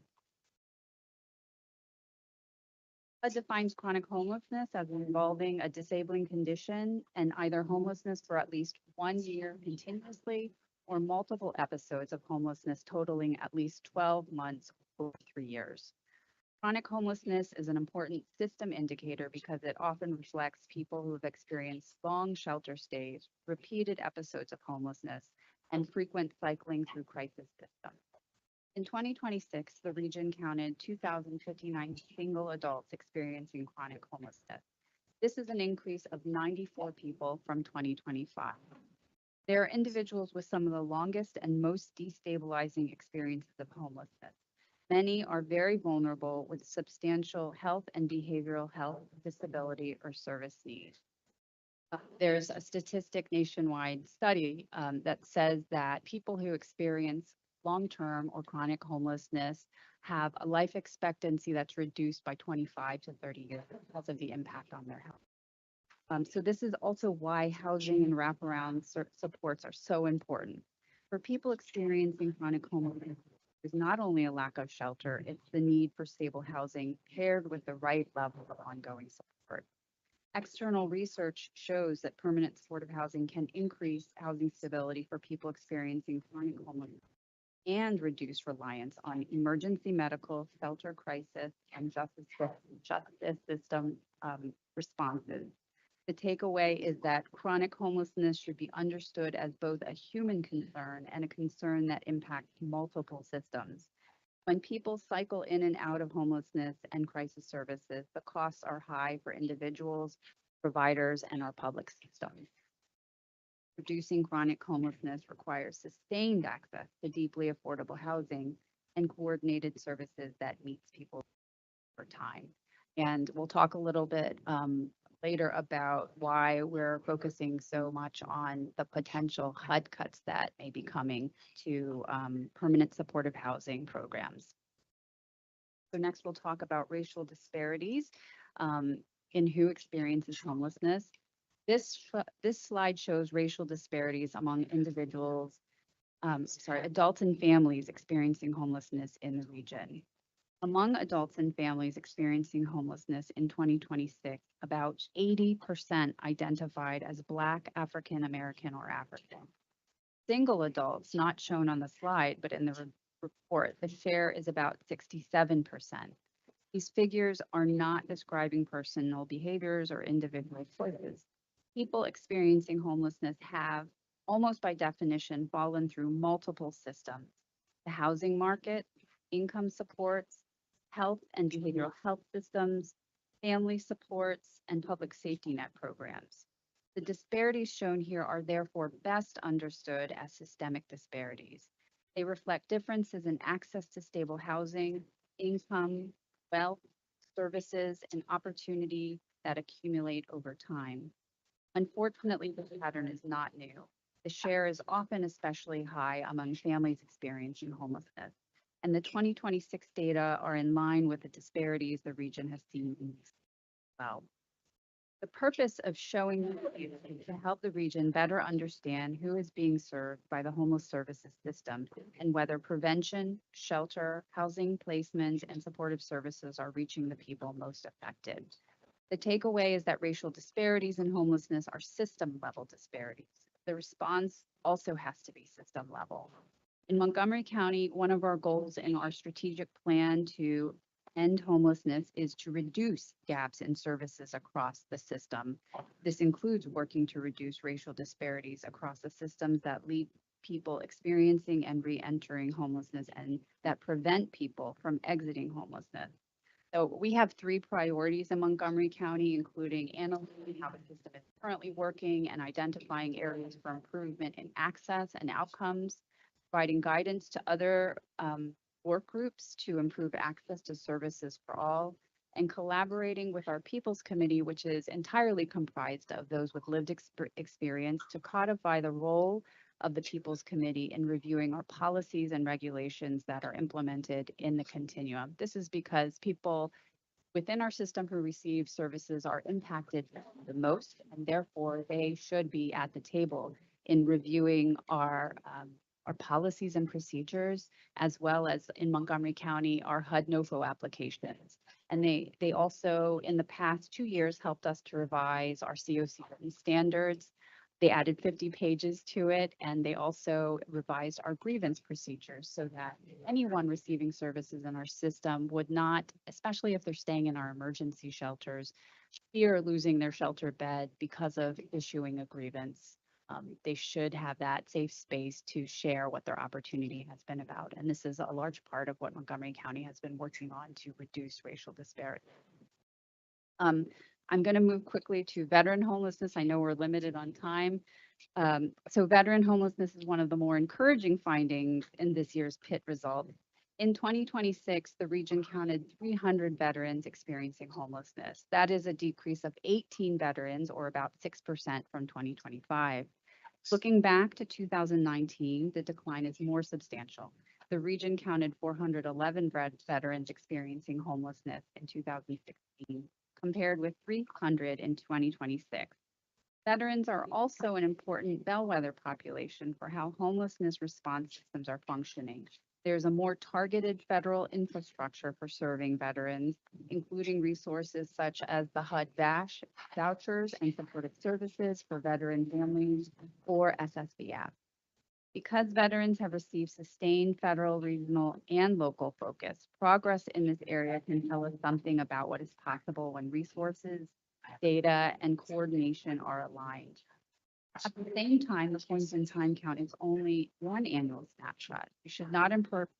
It defines chronic homelessness as involving a disabling condition and either homelessness for at least 1 year continuously or multiple episodes of homelessness totaling at least 12 months or 3 years. Chronic homelessness is an important system indicator because it often reflects people who have experienced long shelter stays, repeated episodes of homelessness, and frequent cycling through crisis systems. In 2026, the region counted 2,059 single adults experiencing chronic homelessness. This is an increase of 94 people from 2025. There are individuals with some of the longest and most destabilizing experiences of homelessness. Many are very vulnerable with substantial health and behavioral health, disability, or service needs. There's a statistic nationwide study that says that people who experience long-term or chronic homelessness have a life expectancy that's reduced by 25 to 30 years because of the impact on their health. So this is also why housing and wraparound supports are so important. For people experiencing chronic homelessness, there's not only a lack of shelter, it's the need for stable housing paired with the right level of ongoing support. External research shows that permanent supportive housing can increase housing stability for people experiencing chronic homelessness and reduce reliance on emergency medical, shelter crisis, and justice system responses. The takeaway is that chronic homelessness should be understood as both a human concern and a concern that impacts multiple systems. When people cycle in and out of homelessness and crisis services, the costs are high for individuals, providers, and our public systems. Reducing chronic homelessness requires sustained access to deeply affordable housing and coordinated services that meets people over time. And we'll talk a little bit later about why we're focusing so much on the potential HUD cuts that may be coming to permanent supportive housing programs. So next we'll talk about racial disparities in who experiences homelessness. This slide shows racial disparities among individuals, adults and families experiencing homelessness in the region. Among adults and families experiencing homelessness in 2026, about 80% identified as Black, African American, or African. Single adults, not shown on the slide, but in the report, the share is about 67%. These figures are not describing personal behaviors or individual choices. People experiencing homelessness have, almost by definition, fallen through multiple systems: the housing market, income supports, health and behavioral health systems, family supports, and public safety net programs. The disparities shown here are therefore best understood as systemic disparities. They reflect differences in access to stable housing, income, wealth, services, and opportunity that accumulate over time. Unfortunately, this pattern is not new. The share is often especially high among families experiencing homelessness, and the 2026 data are in line with the disparities the region has seen as well. The purpose of showing this is to help the region better understand who is being served by the homeless services system and whether prevention, shelter, housing placement, and supportive services are reaching the people most affected. The takeaway is that racial disparities in homelessness are system-level disparities. The response also has to be system level. In Montgomery County, one of our goals in our strategic plan to end homelessness is to reduce gaps in services across the system. This includes working to reduce racial disparities across the systems that lead people experiencing and re-entering homelessness and that prevent people from exiting homelessness. So we have 3 priorities in Montgomery County, including analyzing how the system is currently working and identifying areas for improvement in access and outcomes, providing guidance to other work groups to improve access to services for all, and collaborating with our People's Committee, which is entirely comprised of those with lived experience, to codify the role of the People's Committee in reviewing our policies and regulations that are implemented in the continuum. This is because people within our system who receive services are impacted the most, and therefore they should be at the table in reviewing our policies and procedures, as well as in Montgomery County, our HUD-NOFO applications. And they also, in the past 2 years, helped us to revise our COC standards. They added 50 pages to it, and they also revised our grievance procedures so that anyone receiving services in our system would not, especially if they're staying in our emergency shelters, fear losing their shelter bed because of issuing a grievance. They should have that safe space to share what their opportunity has been about. And this is a large part of what Montgomery County has been working on to reduce racial disparity. I'm going to move quickly to veteran homelessness. I know we're limited on time. So veteran homelessness is one of the more encouraging findings in this year's PIT result. In 2026, the region counted 300 veterans experiencing homelessness. That is a decrease of 18 veterans, or about 6% from 2025. Looking back to 2019, the decline is more substantial. The region counted 411 veterans experiencing homelessness in 2016, compared with 300 in 2026. Veterans are also an important bellwether population for how homelessness response systems are functioning. There's a more targeted federal infrastructure for serving veterans, including resources such as the HUD vouchers and supportive services for veteran families, or SSVF. Because veterans have received sustained federal, regional, and local focus, progress in this area can tell us something about what is possible when resources, data, and coordination are aligned. At the same time, the point-in-time count is only one annual snapshot. You should not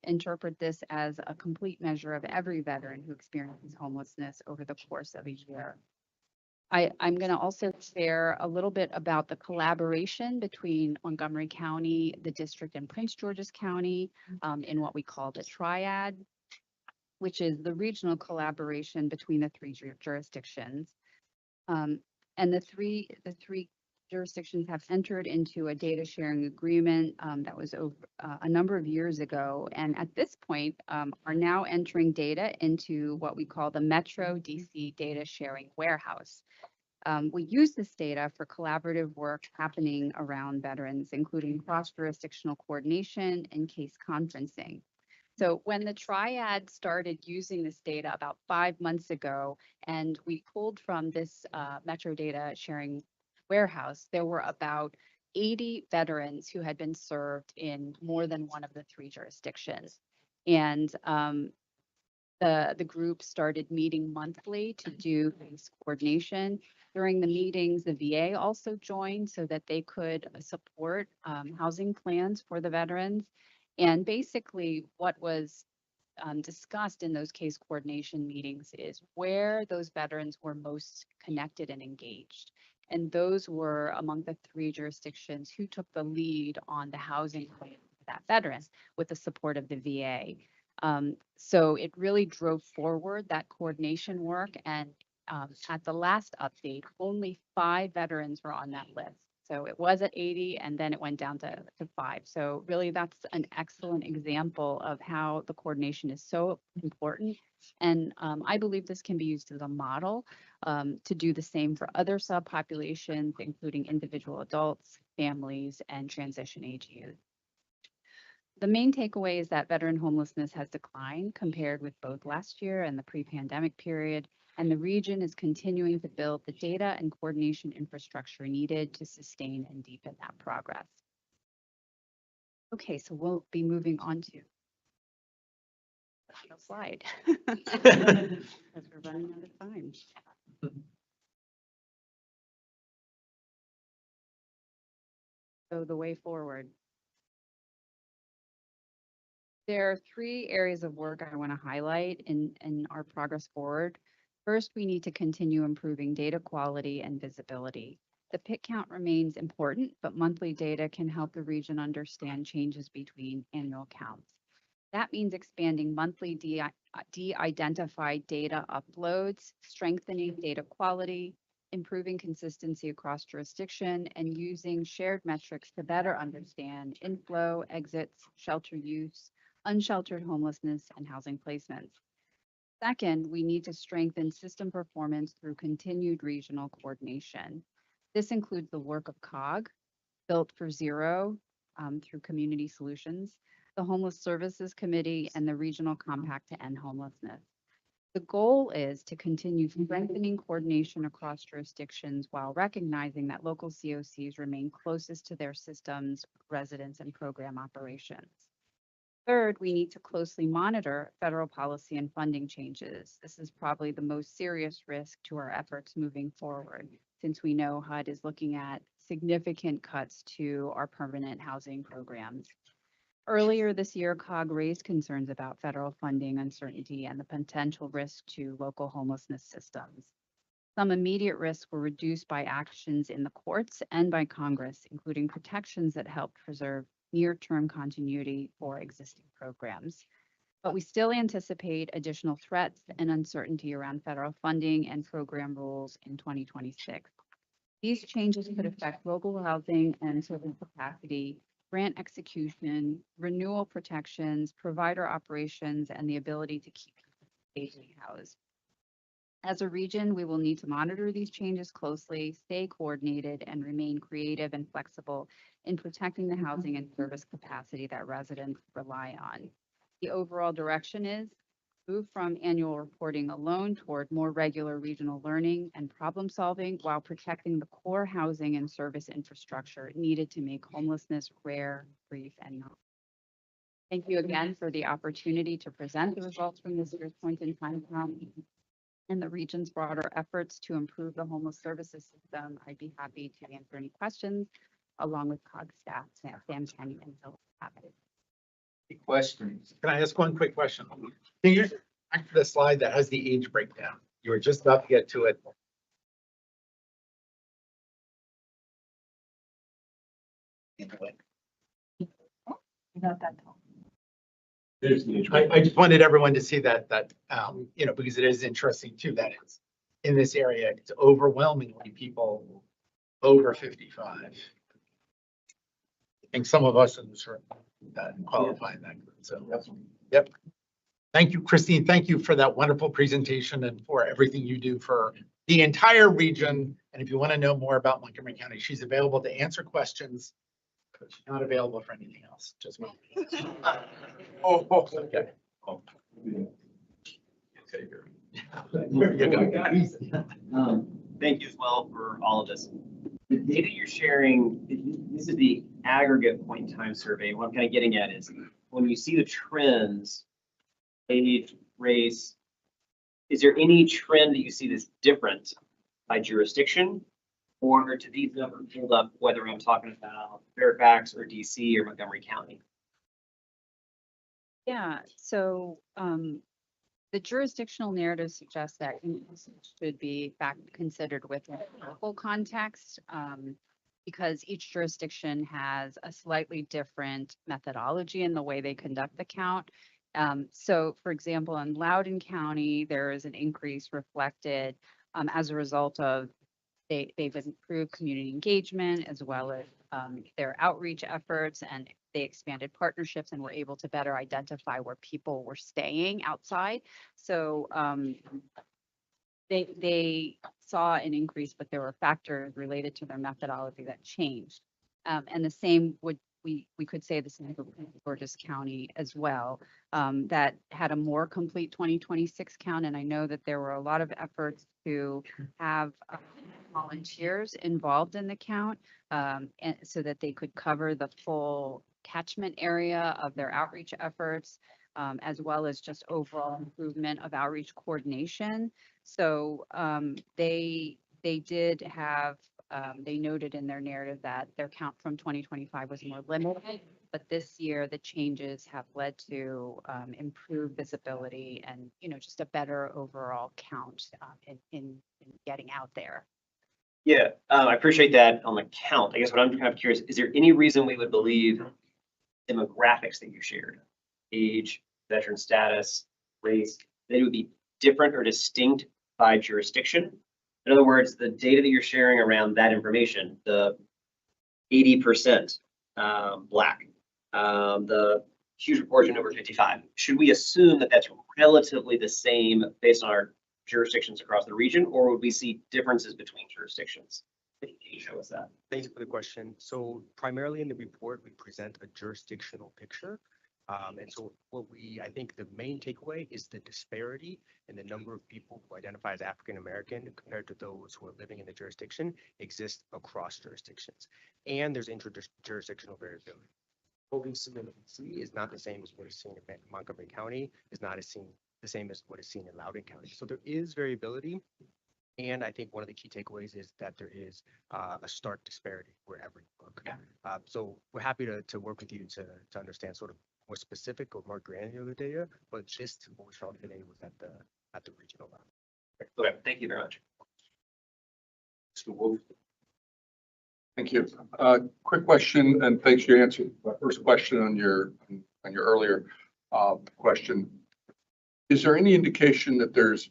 interpret this as a complete measure of every veteran who experiences homelessness over the course of a year. I'm going to also share a little bit about the collaboration between Montgomery County, the district, and Prince George's County in what we call the triad, which is the regional collaboration between the three jurisdictions. And the three jurisdictions have entered into a data sharing agreement that was over a number of years ago. And at this point, are now entering data into what we call the Metro DC Data Sharing Warehouse. We use this data for collaborative work happening around veterans, including cross-jurisdictional coordination and case conferencing. So when the triad started using this data about 5 months ago, and we pulled from this Metro Data Sharing Warehouse, there were about 80 veterans who had been served in more than one of the three jurisdictions. And the group started meeting monthly to do case coordination. During the meetings, the VA also joined so that they could support housing plans for the veterans. And basically what was discussed in those case coordination meetings is where those veterans were most connected and engaged. And those were among the three jurisdictions who took the lead on the housing plan for that veteran with the support of the VA. So it really drove forward that coordination work. And at the last update, only 5 veterans were on that list. So it was at 80 and then it went down to 5. So really that's an excellent example of how the coordination is so important. And I believe this can be used as a model to do the same for other subpopulations, including individual adults, families, and transition age youth. The main takeaway is that veteran homelessness has declined compared with both last year and the pre-pandemic period, and the region is continuing to build the data and coordination infrastructure needed to sustain and deepen that progress. Okay, so we'll be moving on to the final slide because we're running out of time. So the way forward. There are 3 areas of work I want to highlight in our progress forward. First, we need to continue improving data quality and visibility. The PIC count remains important, but monthly data can help the region understand changes between annual counts. That means expanding monthly de-identified data uploads, strengthening data quality, improving consistency across jurisdiction, and using shared metrics to better understand inflow, exits, shelter use, unsheltered homelessness, and housing placements. Second, we need to strengthen system performance through continued regional coordination. This includes the work of COG, Built for Zero through Community Solutions, the Homeless Services Committee, and the Regional Compact to End Homelessness. The goal is to continue strengthening coordination across jurisdictions while recognizing that local COCs remain closest to their systems, residents, and program operations. Third, we need to closely monitor federal policy and funding changes. This is probably the most serious risk to our efforts moving forward, since we know HUD is looking at significant cuts to our permanent housing programs. Earlier this year, COG raised concerns about federal funding uncertainty and the potential risk to local homelessness systems. Some immediate risks were reduced by actions in the courts and by Congress, including protections that helped preserve near-term continuity for existing programs. But we still anticipate additional threats and uncertainty around federal funding and program rules in 2026. These changes could affect local housing and service capacity, grant execution, renewal protections, provider operations, and the ability to keep people safely housed. As a region, we will need to monitor these changes closely, stay coordinated, and remain creative and flexible in protecting the housing and service capacity that residents rely on. The overall direction is move from annual reporting alone toward more regular regional learning and problem solving while protecting the core housing and service infrastructure needed to make homelessness rare, brief, and not. Thank you again for the opportunity to present the results from this year's point in time and the region's broader efforts to improve the homeless services system. I'd be happy to answer any questions along with COG staff, Sam Kenny and Phil. Questions? Can I ask one quick question? Can you back to the slide that has the age breakdown? You were just about to get to it. Not that tall. I just wanted everyone to see that, because it is interesting too, that it's in this area, it's overwhelmingly people over 55. I think some of us in this room qualify in that group. So, yep. Thank you, Christine. Thank you for that wonderful presentation and for everything you do for the entire region. And if you want to know more about Montgomery County, she's available to answer questions, but she's not available for anything else. Just me. Okay. Thank you as well for all of this. The data you're sharing, this is the aggregate point in time survey. What I'm kind of getting at is when you see the trends, age, race, is there any trend that you see that's different by jurisdiction? Or do these numbers hold up whether I'm talking about Fairfax or DC or Montgomery County? Yeah, so the jurisdictional narrative suggests that increases should be considered within local context, because each jurisdiction has a slightly different methodology in the way they conduct the count. So for example, in Loudoun County, there is an increase reflected as a result of they've improved community engagement as well as their outreach efforts, and they expanded partnerships and were able to better identify where people were staying outside. So they saw an increase, but there were factors related to their methodology that changed. And the same we could say the same for Georges County as well, that had a more complete 2026 count. And I know that there were a lot of efforts to have volunteers involved in the count, and so that they could cover the full catchment area of their outreach efforts, as well as just overall improvement of outreach coordination. So they did have, they noted in their narrative that their count from 2025 was more limited, but this year the changes have led to improved visibility and, just a better overall count in getting out there. Yeah, I appreciate that on the count. I guess what I'm kind of curious, is there any reason we would believe demographics that you shared, age, veteran status, race, they would be different or distinct by jurisdiction? In other words, the data that you're sharing around that information, the 80% Black, the huge proportion over 55, should we assume that that's relatively the same based on our jurisdictions across the region, or would we see differences between jurisdictions? Can you show us that? Thank you for the question. So primarily in the report, we present a jurisdictional picture. And so I think the main takeaway is the disparity in the number of people who identify as African American compared to those who are living in the jurisdiction exists across jurisdictions. And there's inter-jurisdictional variability. What we see in DC is not the same as what is seen in Montgomery County, is not the same as what is seen in Loudoun County. So there is variability. And I think one of the key takeaways is that there is a stark disparity wherever you look. So we're happy to work with you to understand sort of more specific or more granular data, but just what we saw today was at the regional level. Okay, thank you very much. Mr. Wolf. Thank you. Quick question, and thanks for your answer. My first question on your earlier question. Is there any indication that there's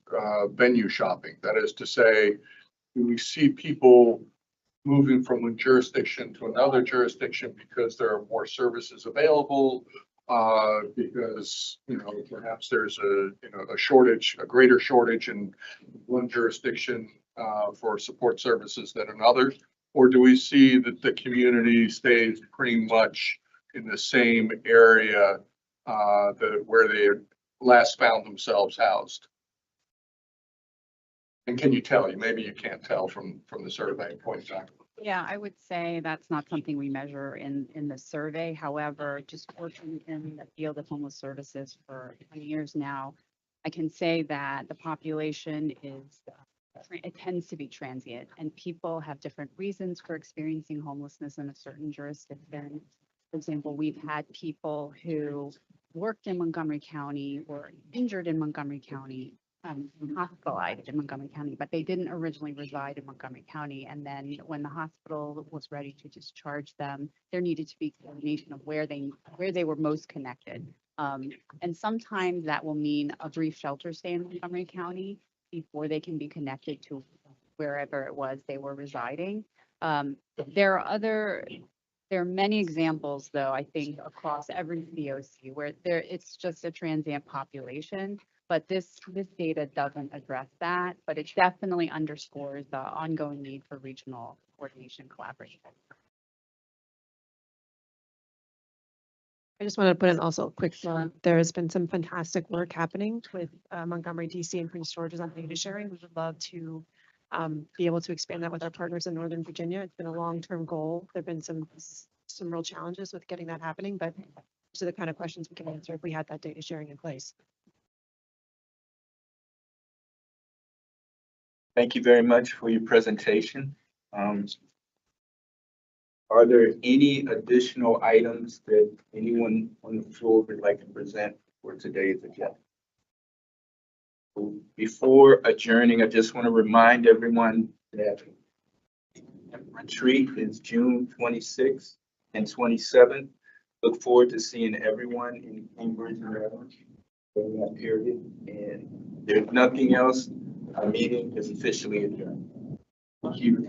venue shopping? That is to say, when we see people moving from one jurisdiction to another jurisdiction because there are more services available, because perhaps there's a shortage, a greater shortage in one jurisdiction for support services than another, or do we see that the community stays pretty much in the same area where they last found themselves housed? And can you tell? Maybe you can't tell from the survey point in time. Yeah, I would say that's not something we measure in the survey. However, just working in the field of homeless services for 20 years now, I can say that the population it tends to be transient, and people have different reasons for experiencing homelessness in a certain jurisdiction. For example, we've had people who worked in Montgomery County or injured in Montgomery County, hospitalized in Montgomery County, but they didn't originally reside in Montgomery County. And then when the hospital was ready to discharge them, there needed to be coordination of where they were most connected. And sometimes that will mean a brief shelter stay in Montgomery County before they can be connected to wherever it was they were residing. There are many examples, though, I think, across every COC where it's just a transient population. But this data doesn't address that, but it definitely underscores the ongoing need for regional coordination collaboration. I just wanted to put in also a quick plug. There has been some fantastic work happening with Montgomery, DC, and Prince George's on data sharing. We would love to be able to expand that with our partners in Northern Virginia. It's been a long-term goal. There've been some real challenges with getting that happening, but these are the kind of questions we can answer if we had that data sharing in place. Thank you very much for your presentation. Are there any additional items that anyone on the floor would like to present for today's agenda? Before adjourning, I just want to remind everyone that retreat is June 26th and 27th. Look forward to seeing everyone in Cambridge, Maryland during that period. And there's nothing else. Our meeting is officially adjourned. Thank you.